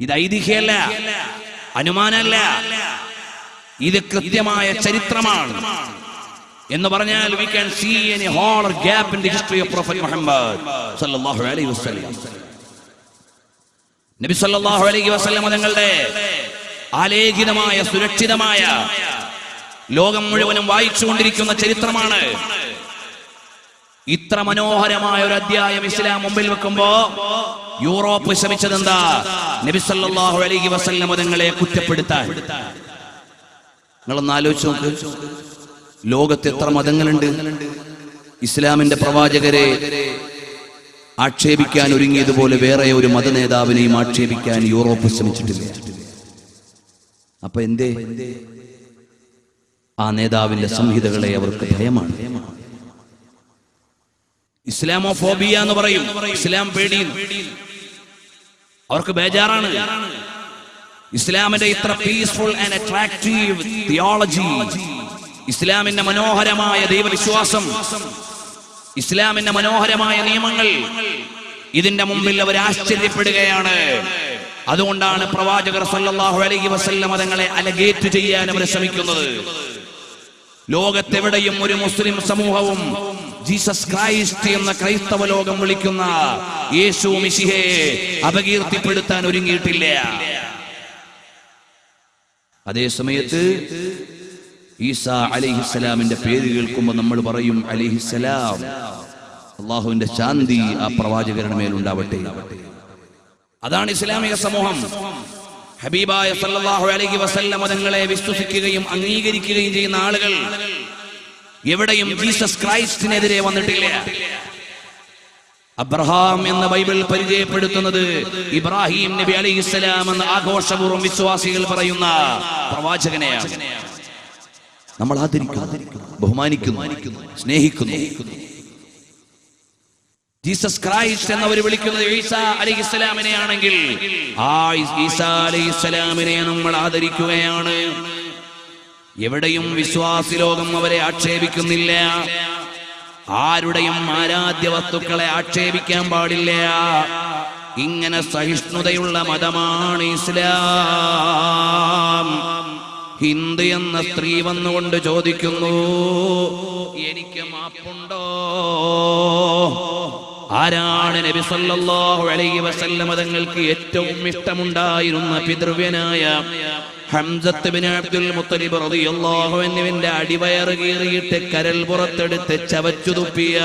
ഇത് ഐതിഹ്യമല്ല, അനുമാനമല്ല, ഇത് കൃത്യമായ ചരിത്രമാണ്. എന്ന് പറഞ്ഞാൽ we can see any hole or gap in the history of Prophet Muhammad sallallahu alaihi wasallam. നബി സല്ലല്ലാഹു അലൈഹി വസല്ലം തങ്ങളുടെ ആലേഖിതമായ സുരക്ഷിതമായ ലോകം മുഴുവനും വായിച്ചുകൊണ്ടിരിക്കുന്ന ചരിത്രമാണ്. ഇത്ര മനോഹരമായ ഒരു അധ്യായം ഇസ്ലാം മുമ്പിൽ വെക്കുമ്പോ യൂറോപ്പ് ശ്രമിച്ചതെന്താ? നബി സല്ലല്ലാഹു അലൈഹി വസല്ലം തങ്ങളെ കുറ്റപ്പെടുത്താൻ. നിങ്ങളൊന്ന് ആലോചിച്ച് നോക്ക്, ലോകത്ത് എത്ര മതങ്ങളുണ്ട്? ഇസ്ലാമിന്റെ പ്രവാചകരെ ആക്ഷേപിക്കാൻ ഒരുങ്ങിയതുപോലെ വേറെ ഒരു മത നേതാവിനെയും ആക്ഷേപിക്കാൻ യൂറോപ്പ് ശ്രമിച്ചിട്ടില്ല. അപ്പൊ എന്തേ? ആ നേതാവിന്റെ സംഹിതകളെ അവർക്ക് ഭയമാണ്. ഇസ്ലാമോഫോബിയ എന്ന് പറയും, ഇസ്ലാം പേടി, അവർക്ക് ബേജാറാണ്. ഇസ്ലാമിന്റെ ഇത്ര പീസ്ഫുൾ ആൻഡ് അട്രാക്റ്റീവ് തിയോളജി, ഇസ്ലാമിന്റെ മനോഹരമായ ദൈവവിശ്വാസം, ഇസ്ലാമിന്റെ മനോഹരമായ നിയമങ്ങൾ, ഇതിന്റെ മുമ്പിൽ അവർ ആശ്ചര്യപ്പെടുകയാണ്. അതുകൊണ്ടാണ് പ്രവാചകർ സല്ലല്ലാഹു അലൈഹി വസല്ലം തങ്ങളെ അലഗേറ്റ് ചെയ്യാൻ അവർ ശ്രമിക്കുന്നത്. ലോകത്തെവിടെയും ഒരു മുസ്ലിം സമൂഹവും ജീസസ് ക്രൈസ്റ്റ് എന്ന ക്രൈസ്തവ ലോകം വിളിക്കുന്ന യേശു മിശിഹയെ അപകീർത്തിപ്പെടുത്താൻ ഒരുങ്ങിയിട്ടില്ല. അതേ സമയത്ത് ഈസാ അലൈഹിസ്സലാമിന്റെ പേര് കേൾക്കുമ്പോൾ നമ്മൾ പറയും അലൈഹിസ്സലാം, അള്ളാഹുവിന്റെ ശാന്തി ആ പ്രവാചകരുടെ മേലുണ്ടാവട്ടെ. അതാണ് ഇസ്ലാമിക സമൂഹം. ഹബീബായ സല്ലല്ലാഹു അലൈഹി വസല്ലം തങ്ങളെ വിശ്വസിക്കുകയും അംഗീകരിക്കുകയും ചെയ്യുന്ന ആളുകൾ എവിടെയും ജീസസ് ക്രൈസ്റ്റിനെതിരെ വന്നിട്ടില്ല. അബ്രഹാം എന്ന ബൈബിൾ പരിചയപ്പെടുത്തുന്നത് ഇബ്രാഹിം നബി അലൈഹിസ്സലാം എന്ന ആഘോഷപൂർവ്വം വിശ്വാസികൾ പറയുന്ന പ്രവാചകനെയാണ്. നമ്മൾ ആദരിക്കുന്നു, ബഹുമാനിക്കുന്നു, സ്നേഹിക്കുന്നു. ജീസസ് ക്രൈസ്റ്റ് എന്നവർ വിളിക്കുന്നത് ഈസാ അലൈഹിസ്സലാമിനെ ആണെങ്കിൽ ആ ഈസാ അലൈഹിസ്സലാമിനെ നമ്മൾ ആദരിക്കുകയാണ്. എവിടെയും വിശ്വാസി ലോകം അവരെ ആക്ഷേപിക്കുന്നില്ല. ആരുടെയും ആരാധ്യ വസ്തുക്കളെ ആക്ഷേപിക്കാൻ പാടില്ല. ഇങ്ങനെ സഹിഷ്ണുതയുള്ള മതമാണ് ഇസ്ലാം. ഹിന്ദു എന്ന സ്ത്രീ വന്നുകൊണ്ട് ചോദിക്കുന്നു, എനിക്ക് മാപ്പുണ്ടോ? ആരാണ് നബി സല്ലല്ലാഹു അലൈഹി വസല്ലം തങ്ങൾക്ക് ഏറ്റവും ഇഷ്ടമുണ്ടായിരുന്ന പിതൃവ്യനായ ഹംസത്ത് ബിൻ അബ്ദുൽ മുത്തലിബ് റളിയല്ലാഹു അൻഹുവിന്റെ അടിവയറ് കീറിയിട്ട് കരൽ പുറത്തെടുത്ത് ചവച്ചു തുപ്പിയ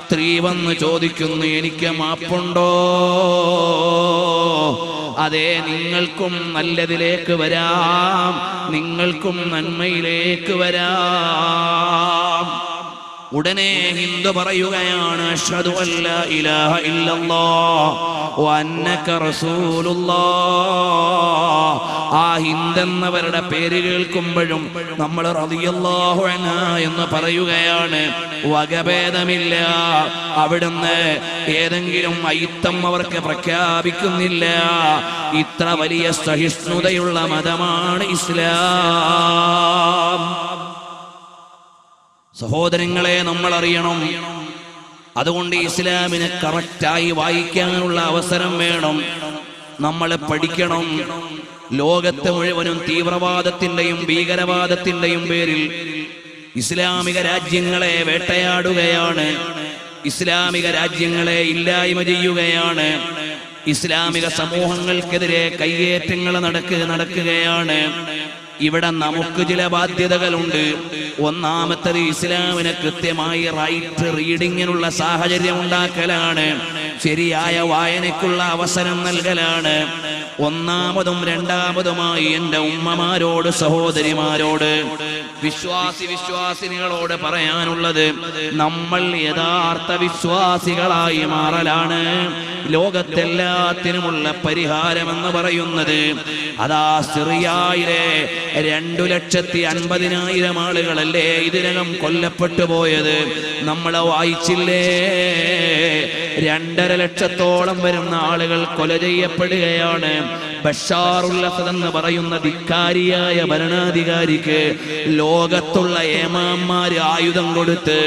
സ്ത്രീ വന്ന് ചോദിക്കുന്നു, എനിക്ക് മാപ്പുണ്ടോ? അതെ, നിങ്ങൾക്കും നല്ലതിലേക്ക് വരാം, നിങ്ങൾക്കും നന്മയിലേക്ക് വരാം. ഉടനെ ഹിന്ദു പറയുകയാണ്, അഷ്ഹദു അല്ലാ ഇലാഹ ഇല്ലല്ലാഹ് വ അന്നക റസൂലുള്ളാഹ്. ആ ഹിന്ദെന്നവരുടെ പേര് കേൾക്കുമ്പോഴും നമ്മൾ റളിയല്ലാഹു അൻഹ എന്ന് പറയുകയാണ്. വകഭേദമില്ല. അവിടുന്ന് ഏതെങ്കിലും അയിത്തം അവർക്ക് പ്രഖ്യാപിക്കുന്നില്ല. ഇത്ര വലിയ സഹിഷ്ണുതയുള്ള മതമാണ് ഇസ്ലാം. സഹോദരങ്ങളെ, നമ്മൾ അറിയണം. അതുകൊണ്ട് ഇസ്ലാമിനെ കറക്റ്റായി വായിക്കാനുള്ള അവസരം വേണം. നമ്മൾ പഠിക്കണം. ലോകത്തെ മുഴുവനും തീവ്രവാദത്തിന്റെയും ഭീകരവാദത്തിന്റെയും പേരിൽ ഇസ്ലാമിക രാജ്യങ്ങളെ വേട്ടയാടുകയാണ്. ഇസ്ലാമിക രാജ്യങ്ങളെ ഇല്ലായ്മ ചെയ്യുകയാണ്. ഇസ്ലാമിക സമൂഹങ്ങൾക്കെതിരെ കയ്യേറ്റങ്ങൾ നടക്കുകയാണ്. ഇവിടെ നമുക്ക് ചില ബാധ്യതകളുണ്ട്. ഒന്നാമത്തത് ഇസ്ലാമിന് കൃത്യമായി റൈറ്റ് റീഡിങ്ങിനുള്ള സാഹചര്യം ഉണ്ടാക്കലാണ്. ശരിയായ വായനയ്ക്കുള്ള അവസരം നൽകലാണ്. ഒന്നാമതും രണ്ടാമതുമായി എൻ്റെ ഉമ്മമാരോട്, സഹോദരിമാരോട്, വിശ്വാസിനികളോട് പറയാനുള്ളത്, നമ്മൾ യഥാർത്ഥ വിശ്വാസികളായി മാറലാണ് ലോകത്തെല്ലാത്തിനുമുള്ള പരിഹാരമെന്ന് പറയുന്നത്. അതാ സിറിയയിലെ 2,50,000 ആളുകളല്ലേ ഇതിനകം കൊല്ലപ്പെട്ടു പോയത്. നമ്മളെ വായിച്ചില്ലേ? 2.5 ലക്ഷത്തോളം വരുന്ന ആളുകൾ കൊല ചെയ്യപ്പെടുകയാണ്. ബഷാറുൽ അസദ് എന്ന് പറയുന്ന ധിക്കാരിയായ ഭരണാധികാരിക്ക് ലോകത്തുള്ള ഏമാന്മാര് ആയുധം കൊടുത്ത്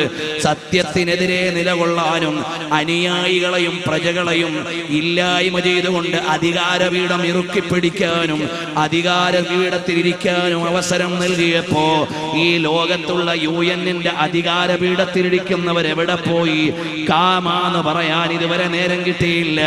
സത്യത്തിനെതിരെ നിലകൊള്ളാനും അനുയായികളെയും പ്രജകളെയും ഇല്ലായ്മ ചെയ്തുകൊണ്ട് അധികാരപീഠം ഇറുക്കിപ്പിടിക്കാനും അധികാരപീഠത്തിലിരിക്കാനും അവസരം നൽകിയപ്പോ ഈ ലോകത്തുള്ള UN-ന്റെ അധികാരപീഠത്തിലിരിക്കുന്നവരെവിടെ പോയി? കാമാന്ന് പറയാൻ ഇതുവരെ നേരം കിട്ടിയില്ല.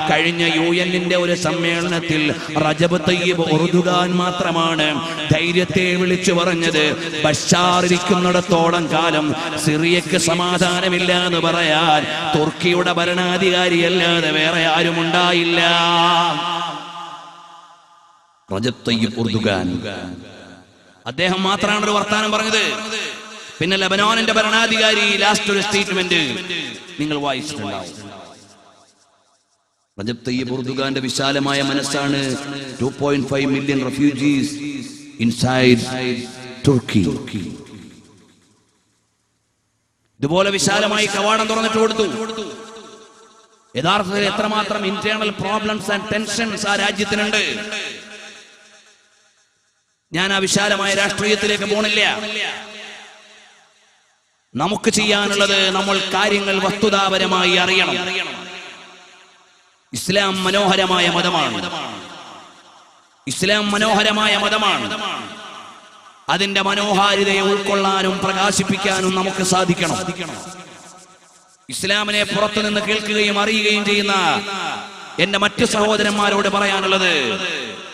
കഴിഞ്ഞ UN-ന്റെ ഒരു സമ്മേളനത്തിൽ റജബ് തയ്യിബ് ഉർദുഗാൻ മാത്രമാണ് ധൈര്യത്തെ വിളിച്ചു പറഞ്ഞത്, ബഷാർ ഇരിക്കുന്നിടത്തോളം കാലം സിറിയക്ക് സമാധാനമില്ല എന്ന് പറയാൻ തുർക്കിയുടെ ഭരണാധികാരിയല്ലാതെ വേറെ ആരും ഉണ്ടായില്ല. റജബ് തയ്യിബ് ഉർദുഗാൻ അദ്ദേഹം മാത്രമാണ് ഒരു വർത്താനം പറഞ്ഞത്. പിന്നെ ലെബനോനിന്റെ ഭരണാധികാരി ലാസ്റ്റ് ഒരു സ്റ്റേറ്റ്മെന്റ് നിങ്ങൾ വായിച്ചിട്ടുണ്ടാവും. റജബ് തയ്യിബ് ഉർദുഗാന്റെ വിശാലമായ മനസ്സാണ് 2.5 മില്യൺ റെഫ്യൂജീസ് ഇൻസൈഡ് തുർക്കി. ഇതുപോലെ വിശാലമായി കവാടം തുറന്നിട്ട് കൊടുത്തു. യഥാർത്ഥത്തിൽ എത്രമാത്രം ഇന്റേണൽ പ്രോബ്ലംസ് ആൻഡ് ടെൻഷൻസ് ആ രാജ്യത്തിനുണ്ട്. ഞാൻ ആ വിശാലമായ രാഷ്ട്രീയത്തിലേക്ക് പോണില്ല. നമുക്ക് ചെയ്യാനുള്ളത് നമ്മൾ കാര്യങ്ങൾ വസ്തുതാപരമായി അറിയണം. ഇസ്ലാം മനോഹരമായ മതമാണ്. ഇസ്ലാം മനോഹരമായ മതമാണ്. അതിന്റെ മനോഹാരിതയെ ഉൾക്കൊള്ളാനും പ്രകാശിപ്പിക്കാനും നമുക്ക് സാധിക്കണം. ഇസ്ലാമിനെ പുറത്തുനിന്ന് കേൾക്കുകയും അറിയുകയും ചെയ്യുന്ന എന്റെ മറ്റു സഹോദരന്മാരോട് പറയാനുള്ളത്,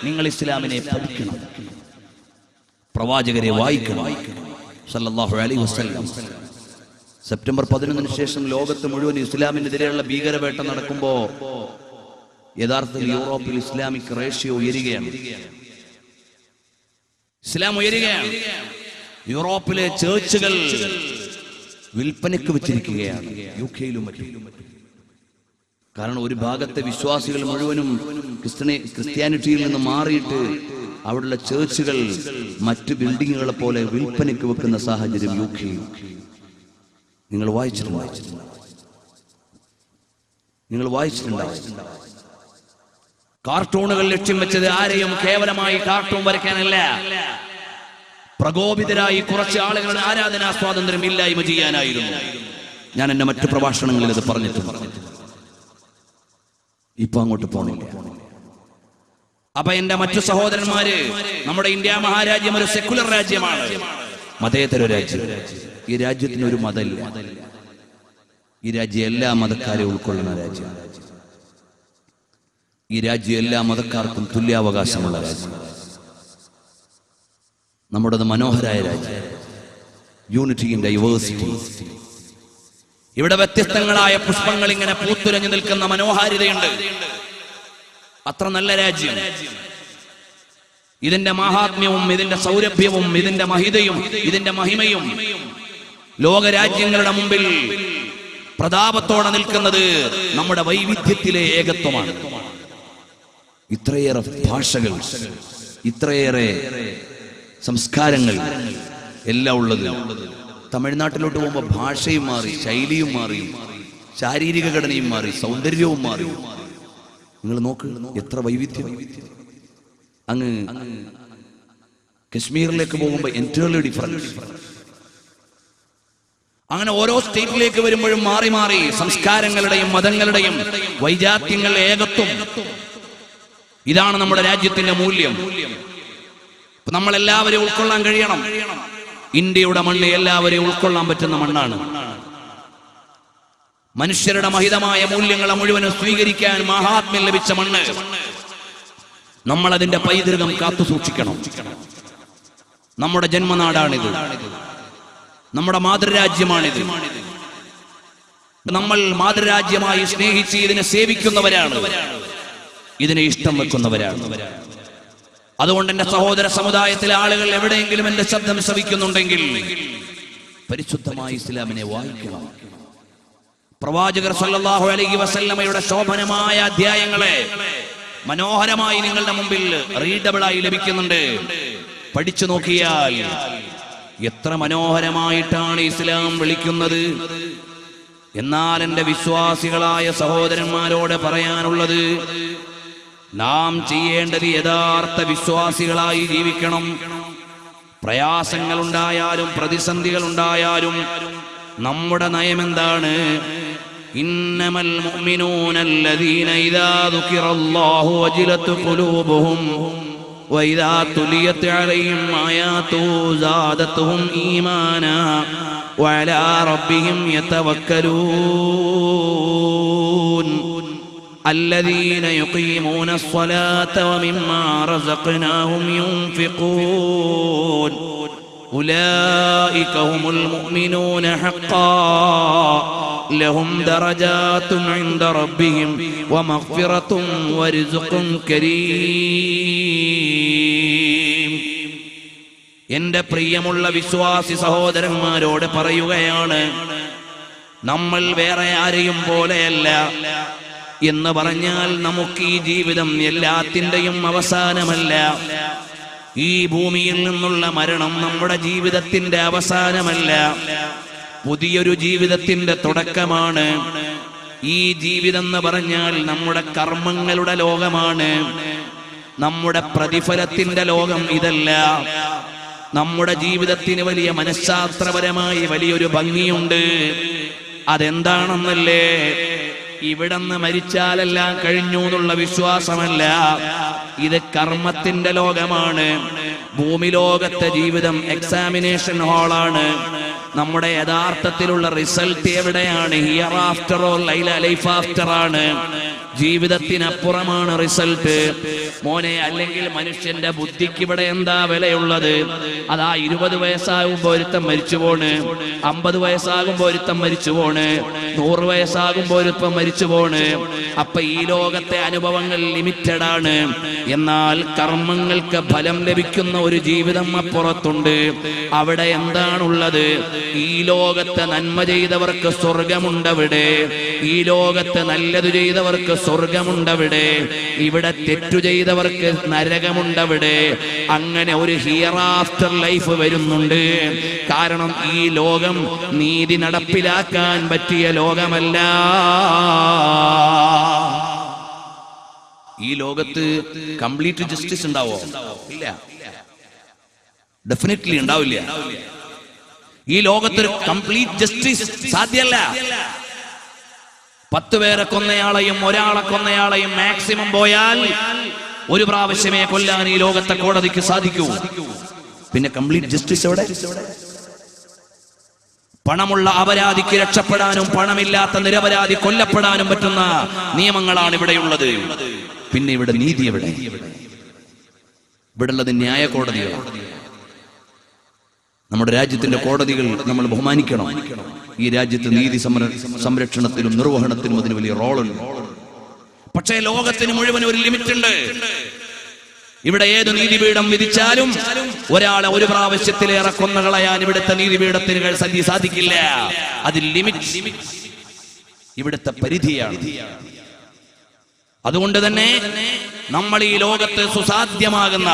നിങ്ങൾ ഇസ്ലാമിനെ പഠിക്കണം, പ്രവാചകരെ വായിക്കണം. സല്ലല്ലാഹു അലൈഹി വസല്ലം സെപ്റ്റംബർ 11 ശേഷം ലോകത്ത് മുഴുവൻ ഇസ്ലാമിനെതിരെയുള്ള ഭീകരവേട്ട നടക്കുമ്പോ യഥാർത്ഥത്തിൽ യൂറോപ്പിൽ ഇസ്ലാമിക് റേഷ്യോ ഉയരുകയാണ്. ഇസ്ലാം ഉയരുകയാണ്. യൂറോപ്പിലെ ചേർച്ചുകൾ വിൽപ്പനയ്ക്ക് വെച്ചിരിക്കുകയാണ്, UK-യിലും മറ്റും. കാരണം ഒരു ഭാഗത്തെ വിശ്വാസികൾ മുഴുവനും ക്രിസ്ത്യാനിറ്റിയിൽ നിന്ന് മാറിയിട്ട് അവിടെയുള്ള ചേർച്ചുകൾ മറ്റു ബിൽഡിങ്ങുകളെ പോലെ വിൽപ്പനയ്ക്ക് വെക്കുന്ന സാഹചര്യം UK-യിൽ നിങ്ങൾ വായിച്ചിട്ടുണ്ടാവും. കാർട്ടൂണുകൾ ലക്ഷ്യം വെച്ചത് ആരെയും കേവലമായി കാർട്ടൂൺ വരയ്ക്കാനല്ല, പ്രകോപിതരായി കുറച്ച് ആളുകളുടെ ആരാധനാ സ്വാതന്ത്ര്യം ഇല്ലായ്മ ചെയ്യാനായിരുന്നു. ഞാൻ എന്റെ മറ്റു പ്രഭാഷണങ്ങളിൽ ഇത് പറഞ്ഞിട്ടുണ്ട്. ഇപ്പൊ അങ്ങോട്ട് പോണില്ല. അപ്പൊ എന്റെ മറ്റു സഹോദരന്മാര്, നമ്മുടെ ഇന്ത്യ മഹാരാജ്യം ഒരു സെക്കുലർ രാജ്യമാണ്, മതേതര രാജ്യം. ഈ രാജ്യത്തിന് ഒരു മതമില്ല. ഈ രാജ്യം എല്ലാ മതക്കാരെയും ഉൾക്കൊള്ളുന്ന രാജ്യം. ഈ രാജ്യം എല്ലാ മതക്കാർക്കും തുല്യാവകാശമുള്ള രാജ്യം. നമ്മുടേത് മനോഹരായ രാജ്യം, യൂണിറ്റി ഇൻ ഡൈവേഴ്സിറ്റി. ഇവിടെ വ്യത്യസ്തങ്ങളായ പുഷ്പങ്ങൾ ഇങ്ങനെ പൂത്തുലഞ്ഞു നിൽക്കുന്ന മനോഹാരിതയുണ്ട്. അത്ര നല്ല രാജ്യം. ഇതിന്റെ മഹാത്മ്യവും ഇതിന്റെ സൗരഭ്യവും ഇതിന്റെ മഹിതയും ഇതിന്റെ മഹിമയും ലോകരാജ്യങ്ങളുടെ മുമ്പിൽ പ്രതാപത്തോടെ നിൽക്കുന്നത് നമ്മുടെ വൈവിധ്യത്തിലെ ഏകത്വമാണ്. ഇത്രയേറെ ഭാഷകൾ, ഇത്രയേറെ സംസ്കാരങ്ങൾ എല്ലാം ഉള്ളത്. തമിഴ്നാട്ടിലോട്ട് പോകുമ്പോൾ ഭാഷയും മാറി, ശൈലിയും മാറി, ശാരീരിക ഘടനയും മാറി, സൗന്ദര്യവും മാറി. നിങ്ങൾ നോക്ക്, എത്ര വൈവിധ്യം. അങ്ങ് കശ്മീരിലേക്ക് പോകുമ്പോൾ എൻറ്റയർലി ഡിഫറൻറ്റ്. അങ്ങനെ ഓരോ സ്റ്റേറ്റിലേക്ക് വരുമ്പോഴും മാറി മാറി സംസ്കാരങ്ങളുടെയും മതങ്ങളുടെയും വൈജാത്യങ്ങൾ ഏകത്വം. ഇതാണ് നമ്മുടെ രാജ്യത്തിന്റെ മൂല്യം. നമ്മളെല്ലാവരെയും ഉൾക്കൊള്ളാൻ കഴിയണം. ഇന്ത്യയുടെ മണ്ണ് എല്ലാവരെയും ഉൾക്കൊള്ളാൻ പറ്റുന്ന മണ്ണാണ്. മനുഷ്യരുടെ മഹിതമായ മൂല്യങ്ങളെ മുഴുവനും സ്വീകരിക്കാൻ മഹാത്മ്യം ലഭിച്ച മണ്ണ്. നമ്മൾ അതിന്റെ പൈതൃകം കാത്തു സൂക്ഷിക്കണം. നമ്മുടെ ജന്മനാടാണിത്, നമ്മുടെ മാതൃരാജ്യമാണിത്. നമ്മൾ മാതൃരാജ്യമായി സ്നേഹിച്ച് ഇതിനെ സേവിക്കുന്നവരാണ്, ഇതിനെ ഇഷ്ടം വെക്കുന്നവരാണ്. അതുകൊണ്ട് എന്റെ സഹോദര സമുദായത്തിലെ ആളുകൾ എവിടെയെങ്കിലും എന്റെ ശബ്ദം ശ്രവിക്കുന്നുണ്ടെങ്കിൽ പരിശുദ്ധമായ ഇസ്ലാമിനെ വായിക്കണം. പ്രവാചകർ സല്ലല്ലാഹു അലൈഹി വസല്ലമയുടെ ശോഭനമായ അധ്യായങ്ങളെ മനോഹരമായി നിങ്ങളുടെ മുമ്പിൽ റീഡബിളായി ലഭിക്കുന്നുണ്ട്. പഠിച്ചു നോക്കിയാൽ എത്ര മനോഹരമായിട്ടാണ് ഇസ്ലാം വിളിക്കുന്നത്. എന്നാൽ എൻ്റെ വിശ്വാസികളായ സഹോദരന്മാരോട് പറയാനുള്ളത്, നാം ചെയ്യേണ്ടത് യഥാർത്ഥ വിശ്വാസികളായി ജീവിക്കണം. പ്രയാസങ്ങളുണ്ടായാലും പ്രതിസന്ധികളുണ്ടായാലും നമ്മുടെ നയമെന്താണ്? ഇന്നമൽ മുഅ്മിനൂനല്ലദീന ഇദാ ദുകിറല്ലാഹു വജിലത് ഖുലൂബുഹും വഇദാ തുലിയത് അലൈഹിം ആയാതുഹു സാദത്തുഹും ഈമാനാ വഅലാ റബ്ബിഹിം യതവക്കലൂൻ الذين يقيمون الصلاة ومما رزقناهم ينفقون أولئك هم المؤمنون حقا لهم درجات عند ربهم ومغفرة ورزق كريم. എൻ്റെ പ്രിയമുള്ള വിശ്വാസി സഹോദരന്മാരോട് പറയുകയാണ്, നമ്മൾ വേറെ ആരെയും പോലെയല്ല. എന്ന് പറഞ്ഞാൽ നമുക്ക് ഈ ജീവിതം എല്ലാത്തിൻ്റെയും അവസാനമല്ല. ഈ ഭൂമിയിൽ നിന്നുള്ള മരണം നമ്മുടെ ജീവിതത്തിന്റെ അവസാനമല്ല, പുതിയൊരു ജീവിതത്തിന്റെ തുടക്കമാണ്. ഈ ജീവിതം എന്ന് പറഞ്ഞാൽ നമ്മുടെ കർമ്മങ്ങളുടെ ലോകമാണ്. നമ്മുടെ പ്രതിഫലത്തിന്റെ ലോകം ഇതല്ല. നമ്മുടെ ജീവിതത്തിന് വലിയ മനഃശാസ്ത്രപരമായി വലിയൊരു ഭംഗിയുണ്ട്. അതെന്താണെന്നല്ലേ? ഇവിടെന്ന് മരിച്ചാലെല്ലാം കഴിഞ്ഞു എന്നുള്ള വിശ്വാസമല്ല. ഇത് കർമ്മത്തിന്റെ ലോകമാണ്. ഭൂമി ലോകത്തെ ജീവിതം എക്സാമിനേഷൻ ഹാളാണ്. നമ്മുടെ യഥാർത്ഥത്തിലുള്ള റിസൾട്ട് എവിടെയാണ്? Here after or life after ആണ്. ജീവിതത്തിനപ്പുറമാണ് റിസൾട്ട് മോനെ. അല്ലെങ്കിൽ മനുഷ്യന്റെ ബുദ്ധിക്ക് ഇവിടെ എന്താ വിലയുള്ളത്? അതാ 20 വയസ്സാകുമ്പോ ഒരുത്തം മരിച്ചു പോണ്, 50 വയസ്സാകുമ്പോ ഒരുത്തം മരിച്ചു പോണ്, 100 വയസ്സാകുമ്പോ ഒരുത്തം മരിച്ചു പോണ്. അപ്പൊ ഈ ലോകത്തെ അനുഭവങ്ങൾ ലിമിറ്റഡ് ആണ്. എന്നാൽ കർമ്മങ്ങൾക്ക് ഫലം ലഭിക്കുന്ന ഒരു ജീവിതം അപ്പുറത്തുണ്ട്. അവിടെ എന്താണുള്ളത്? ഈ ലോകത്തെ നന്മ ചെയ്തവർക്ക് സ്വർഗമുണ്ടവിടെ. ഈ ലോകത്തെ നല്ലത് ചെയ്തവർക്ക് സ്വർഗമുണ്ടവിടെ. ഇവിടെ തെറ്റു ചെയ്തവർക്ക് നരകമുണ്ടവിടെ. അങ്ങനെ ഒരു ഹിയർ ആഫ്റ്റർ ലൈഫ് വരുന്നുണ്ട്. കാരണം ഈ ലോകം നീതി നടപ്പിലാക്കാൻ പറ്റിയ ലോകമല്ല. ഈ ലോകത്ത് കംപ്ലീറ്റ് ജസ്റ്റിസ് ഉണ്ടാവോ? ഇല്ല, ഡെഫിനറ്റ്ലി ഉണ്ടാവില്ല. ഈ ലോകത്തൊരു കംപ്ലീറ്റ് ജസ്റ്റിസ് സാധ്യമല്ല. 10 പേരെ കൊന്നയാളെയും ഒരാളെ കൊന്നയാളെയും മാക്സിമം പോയാൽ ഒരു പ്രാവശ്യമേ കൊല്ലാൻ ഈ ലോകത്തെ കോടതിക്ക് സാധിക്കൂ. പിന്നെ കംപ്ലീറ്റ് ജസ്റ്റിസ് എവിടെ? പണമുള്ള അപരാധിക്ക് രക്ഷപ്പെടാനും പണമില്ലാത്ത നിരപരാധി കൊല്ലപ്പെടാനും പറ്റുന്ന നിയമങ്ങളാണ് ഇവിടെയുള്ളത്. പിന്നെ ഇവിടെ നീതി എവിടെ? ഇവിടെ ഉള്ളത് ന്യായ കോടതികളാണ്. നമ്മുടെ രാജ്യത്തിന്റെ കോടതികൾ നമ്മൾ ബഹുമാനിക്കണം. ഈ രാജ്യത്ത് നീതി സംരക്ഷണത്തിലും നിർവഹണത്തിലും അതിന് വലിയ റോളുണ്ട്. പക്ഷേ ലോകത്തിന് മുഴുവൻ ഒരു ലിമിറ്റ് ഉണ്ട്. ഇവിടെ ഏത് നീതിപീഠം വിധിച്ചാലും ഒരാളെ ഒരു പ്രാവശ്യത്തിലേറെ കൊന്നുകളയാൻ ഇവിടുത്തെ നീതിപീഠത്തിന് സാധിക്കില്ല. അതിൽ ലിമിറ്റ് ഇവിടുത്തെ പരിധിയാണ്. അതുകൊണ്ട് തന്നെ നമ്മൾ ഈ ലോകത്ത് സുസാധ്യമാകുന്ന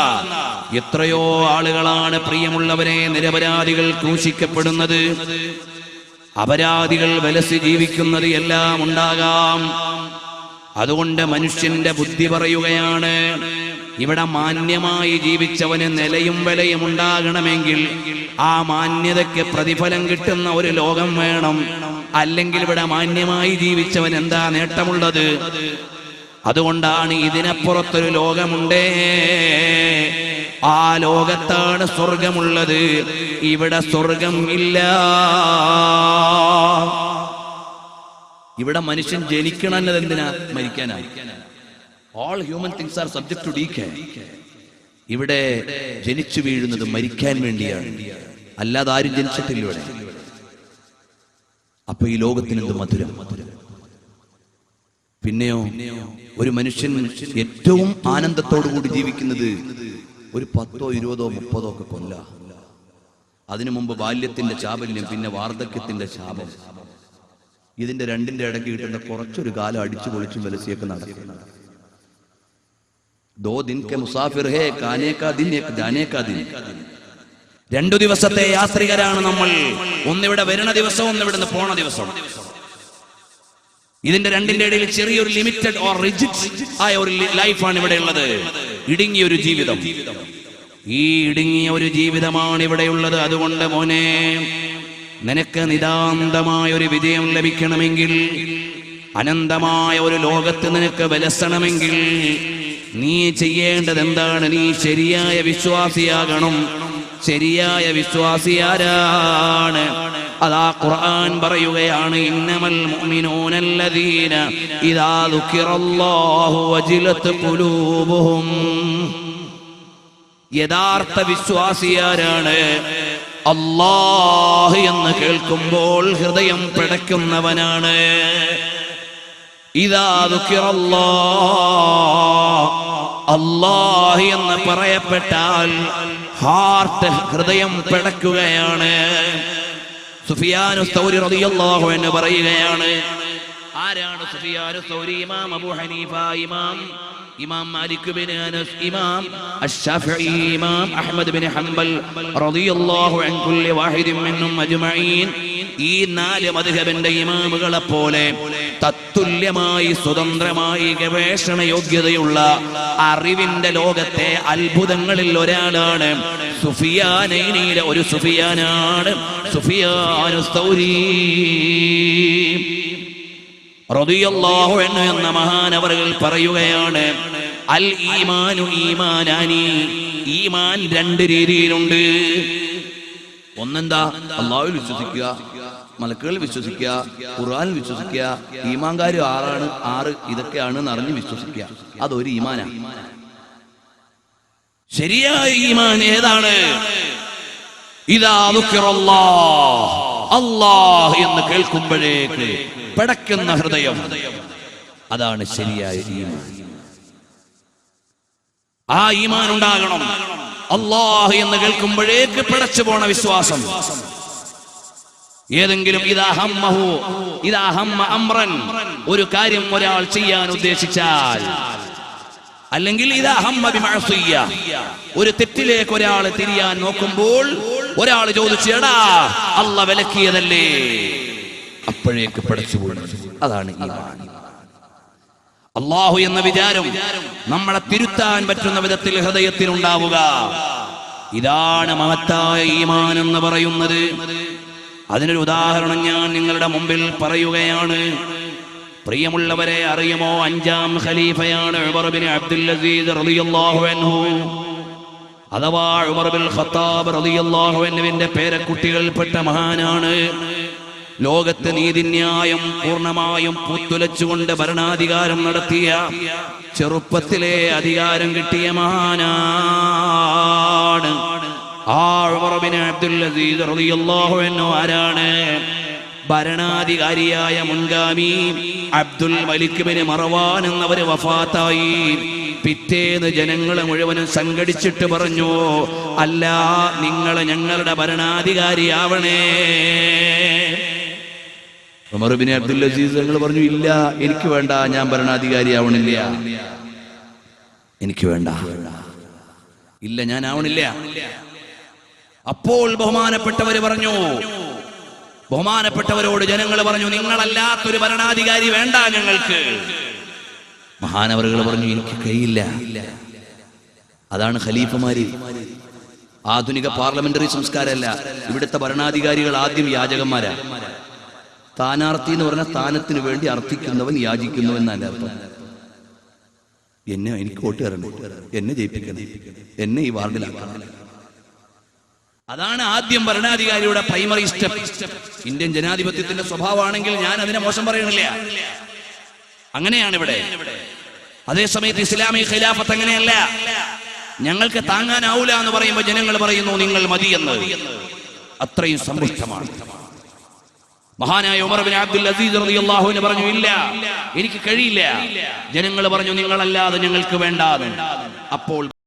എത്രയോ ആളുകളാണ് പ്രിയമുള്ളവരെ നിരപരാധികൾ ക്രൂശിക്കപ്പെടുന്നത്, അപരാധികൾ വിലസി ജീവിക്കുന്നത് എല്ലാം ഉണ്ടാകാം. അതുകൊണ്ട് മനുഷ്യന്റെ ബുദ്ധി പറയുകയാണ്, ഇവിടെ മാന്യമായി ജീവിച്ചവന് നിലയും വിലയും ഉണ്ടാകണമെങ്കിൽ ആ മാന്യതയ്ക്ക് പ്രതിഫലം കിട്ടുന്ന ഒരു ലോകം വേണം. അല്ലെങ്കിൽ ഇവിടെ മാന്യമായി ജീവിച്ചവൻ എന്താ നേട്ടമുള്ളത്? അതുകൊണ്ടാണ് ഇതിനപ്പുറത്തൊരു ലോകമുണ്ടേ, ആ ലോകത്താണ് സ്വർഗമുള്ളത്. ഇവിടെ സ്വർഗം ഇല്ല. ഇവിടെ മനുഷ്യൻ ജനിക്കണമെന്നത് എന്തിനാ? മരിക്കാനായി. All human things are subject to decay. ഇവിടെ ജനിച്ചു വീഴുന്നത് മരിക്കാൻ വേണ്ടിയാണ്, അല്ലാതെ ആരും ജനിച്ചിട്ടില്ല ഇവിടെ. അപ്പൊ ഈ ലോകത്തിന് എന്ത് മധുരം! പിന്നെയോ ഒരു മനുഷ്യൻ ഏറ്റവും ആനന്ദത്തോടു കൂടി ജീവിക്കുന്നത് ഒരു 10, 20, 30 ഒക്കെ കൊല്ല. അതിനു മുമ്പ് ബാല്യത്തിന്റെ ചാബല്യം, പിന്നെ വാർദ്ധക്യത്തിന്റെ ശാപം. ഇതിന്റെ രണ്ടിന്റെ ഇടയ്ക്ക് കിട്ടുന്ന കുറച്ചൊരു കാലം അടിച്ചു പൊളിച്ചും വിലസിയൊക്കെ നടക്കും. 2 दिन के मुसाफिर है, खाने का दिन एक जाने का दिन. 2 ദിവസത്തെ യാത്രികരാണ് നമ്മൾ. ഒന്നിവിടെ വരുന്ന ദിവസം, ഒന്നിവിടുന്ന് പോണ ദിവസം. ഇതിന്റെ രണ്ടിന്റെ ഇടയിൽ ചെറിയൊരു ലിമിറ്റഡ് ഓർ റിജിഡ് ആയ ഒരു ലൈഫാണ് ഇവിടെ ഉള്ളത്. ഇടുങ്ങിയൊരു ജീവിതം. ഈ ഇടുങ്ങിയ ഒരു ജീവിതമാണ് ഇവിടെയുള്ളത്. അതുകൊണ്ട് മോനെ, നിനക്ക് നിതാന്തമായ ഒരു വിജയം ലഭിക്കണമെങ്കിൽ, അനന്തമായ ഒരു ലോകത്ത് നിനക്ക് വിലസണമെങ്കിൽ നീ ചെയ്യേണ്ടത് എന്താണ്? നീ ശരിയായ വിശ്വാസിയാകണം. ശരിയായ വിശ്വാസിയാരാണ്? അതാ ഖുർആൻ പറയുകയാണ്, ഇന്നമൽ മുഅ്മിനൂനല്ലദീന ഇദാ ദുകിറല്ലാഹു വജിലത് ഖുലൂബുഹും. യഥാർത്ഥ വിശ്വാസിയാരാണ്? അല്ലാഹ് എന്ന് കേൾക്കുമ്പോൾ ഹൃദയം പിടയ്ക്കുന്നവനാണ്. ഇദാ ദുകിറല്ലാഹ്, അല്ലാഹ് എന്ന് പറയപ്പെട്ടാൽ ഹാർട്ട്, ഹൃദയം പിടയ്ക്കുകയാണ്. സുഫിയാനു സൗരി റളിയല്ലാഹു അൻഹു പറയുകയാണ്. ആരാണ് സുഫിയാനു സൗരി? ഇമാം അബൂ ഹനീഫ, ഇമാം മാലിക് ബിൻ അനസ്, ഇമാം അശ്ശാഫിഈ, ഇമാം അഹ്മദ് ബിൻ ഹംബൽ റളിയല്ലാഹു അൻ കുല്ലി വാഹിദിൻ മിൻഹും അജ്മഈൻ. ഈ 4 മദ്ഹബിന്റെ ഇമാമുകളെ പോലെ തത്തുല്യമായി സ്വതന്ത്രമായി ഗവേഷണ യോഗ്യതയുള്ള അറിവിന്റെ ലോകത്തെ അത്ഭുതങ്ങളിൽ ഒരാളാണ് സുഫിയാനൈനിലെ ഒരു സുഫിയാനാണ് സുഫിയാനു സൗരി റളിയല്ലാഹു അൻഹു എന്ന മഹാനവറുകൾ പറയുകയാണ്, അൽ ഈമാനു ഈമാനാനി. ഈമാൻ 2 രീതിയിലുണ്ട്. ഒന്നെന്താ? അല്ലാഹുവിൽ വിശ്വസിക്കുക, മലക്കുകളിൽ വിശ്വസിക്കുക, ഖുർആനിൽ വിശ്വസിക്കുക. ഈമാൻകാര് 6 ഇതൊക്കെയാണ് അറിഞ്ഞ് വിശ്വസിക്കുക. അതൊരു ഈമാനാണ്. ശരിയായ ഈമാൻ ഏതാണ്? ഇദാ ദുകിറല്ലാഹ്, അല്ലാഹ് എന്ന് കേൾക്കുമ്പോഴേക്ക് പിടയ്ക്കുന്ന ഹൃദയം, അതാണ് ശരിയായ ഈമാൻ. ആ ഈമാൻ ഉണ്ടാകണം. അല്ലാഹ് എന്ന് കേൾക്കുമ്പോഴേക്ക് പിടച്ചു പോണ വിശ്വാസം. ഏതെങ്കിലും ഇദാ ഹമ്മ അംറൻ, ഒരു കാര്യം ഒരാൾ ചെയ്യാൻ ഉദ്ദേശിച്ചാൽ, അല്ലെങ്കിൽ ഇദാ ഹമ്മ ബിമഅസിയ്യ, ഒരു തെറ്റിലേക്ക് ഒരാൾ തിരിയാൻ നോക്കുമ്പോൾ ഒരാൾ ചോദിച്ചു, എടാ അല്ലാഹ് വിലക്കിയതല്ലേ, അപ്പോഴേക്ക് പിടച്ചു പോകും. അതാണ് ഈമാൻ. അല്ലാഹു എന്ന വിചാരം നമ്മളെ തിരുത്താൻ പറ്റുന്ന വിധത്തിൽ ഹൃദയത്തിൽ ഉണ്ടാവുക. ഇതാണ് മഹത്തായ ഈമാൻ എന്ന് പറയുന്നത്. അതിനൊരു ഉദാഹരണം ഞാൻ നിങ്ങളുടെ മുമ്പിൽ പറയുകയാണ്. പ്രിയമുള്ളവരെ, അറിയുമോ? 5ാം ഖലീഫയാണ് ഉമർ ബിൻ അബ്ദുൽ അസീസ് റളിയല്ലാഹു അൻഹു, അഥവാ ഉമർ ബിൻ ഖത്താബ് റളിയല്ലാഹു അൻഹുവിന്റെ പേരക്കുട്ടികൾപ്പെട്ട മഹാനാണ്. ലോകത്ത് നീതിന്യായം പൂർണ്ണമായും പൂത്തുലച്ചുകൊണ്ട് ഭരണാധികാരം നടത്തിയ, ചെറുപ്പത്തിലെ അധികാരം കിട്ടിയ മഹാനാണ്. ആ ഉമർ ബിൻ അബ്ദുൽ അസീസ് റളിയല്ലാഹു അൻഹു ആരാണ്? ഭരണാധികാരിയായ മുൻഗാമി അബ്ദുൽ മലിക് ബിൻ മർവാൻ എന്നവര് വഫാത്തായി. പിറ്റേന്ന് ജനങ്ങളെ മുഴുവനും സംഘടിച്ചിട്ട് പറഞ്ഞു, അല്ല, നിങ്ങൾ ഞങ്ങളുടെ ഭരണാധികാരിയാവണേ. ഉമർ ബിൻ അബ്ദുൽ അസീസ് ഞങ്ങൾ പറഞ്ഞു, ഇല്ല, എനിക്ക് വേണ്ട, ഞാൻ ഭരണാധികാരിയാവണില്ല, എനിക്ക് വേണ്ട, ഇല്ല, ഞാൻ ആവണില്ല. അപ്പോൾ ബഹുമാനപ്പെട്ടവര് പറഞ്ഞു, ബഹുമാനപ്പെട്ടവരോട് ജനങ്ങൾ പറഞ്ഞു, നിങ്ങളല്ലാത്തൊരു ഭരണാധികാരി വേണ്ട ഞങ്ങൾക്ക്. മഹാനവറുകൾ പറഞ്ഞു, എനിക്ക് കഴിയില്ല. അതാണ് ഖലീഫമാര്. ആധുനിക പാർലമെന്ററി സംസ്കാരമല്ല. ഇവിടുത്തെ ഭരണാധികാരികൾ ആദ്യം യാചകന്മാരാ. സ്ഥാനാർത്ഥി എന്ന് പറഞ്ഞ സ്ഥാനത്തിന് വേണ്ടി അർത്ഥിക്കുന്നവൻ യാചിക്കുന്നു എന്നല്ല അർത്ഥം. എനിക്ക് വോട്ട് തരണം, എന്നെ ജയിപ്പിക്കണം, എന്നെ ഈ വാർഡിലാക്കണം. അതാണ് ആദ്യം ഭരണാധികാരിയുടെ പ്രൈമറി സ്റ്റെപ്പ്. ഇന്ത്യൻ ജനാധിപത്യത്തിന്റെ സ്വഭാവമാണെങ്കിൽ ഞാൻ അതിനെ മോശം പറയണില്ല, അങ്ങനെയാണ് ഇവിടെ. അതേസമയത്ത് ഇസ്ലാമിക് ഖിലാഫത്ത് അങ്ങനെയല്ല. ഞങ്ങൾക്ക് താങ്ങാനാവൂല എന്ന് പറയുമ്പോൾ ജനങ്ങൾ പറയുന്നു നിങ്ങൾ മതിയെന്ന്. അത്രയും സമ്പുഷ്ടമാണ്. മഹാനായ ഉമർ ബിൻ അബ്ദുൽ അസീസ് റളിയല്ലാഹു അൻഹു പറഞ്ഞു, ഇല്ല, എനിക്ക് കഴിയില്ല. ജനങ്ങൾ പറഞ്ഞു, നിങ്ങളല്ലാതെ ഞങ്ങൾക്ക് വേണ്ടാന്ന്. അപ്പോൾ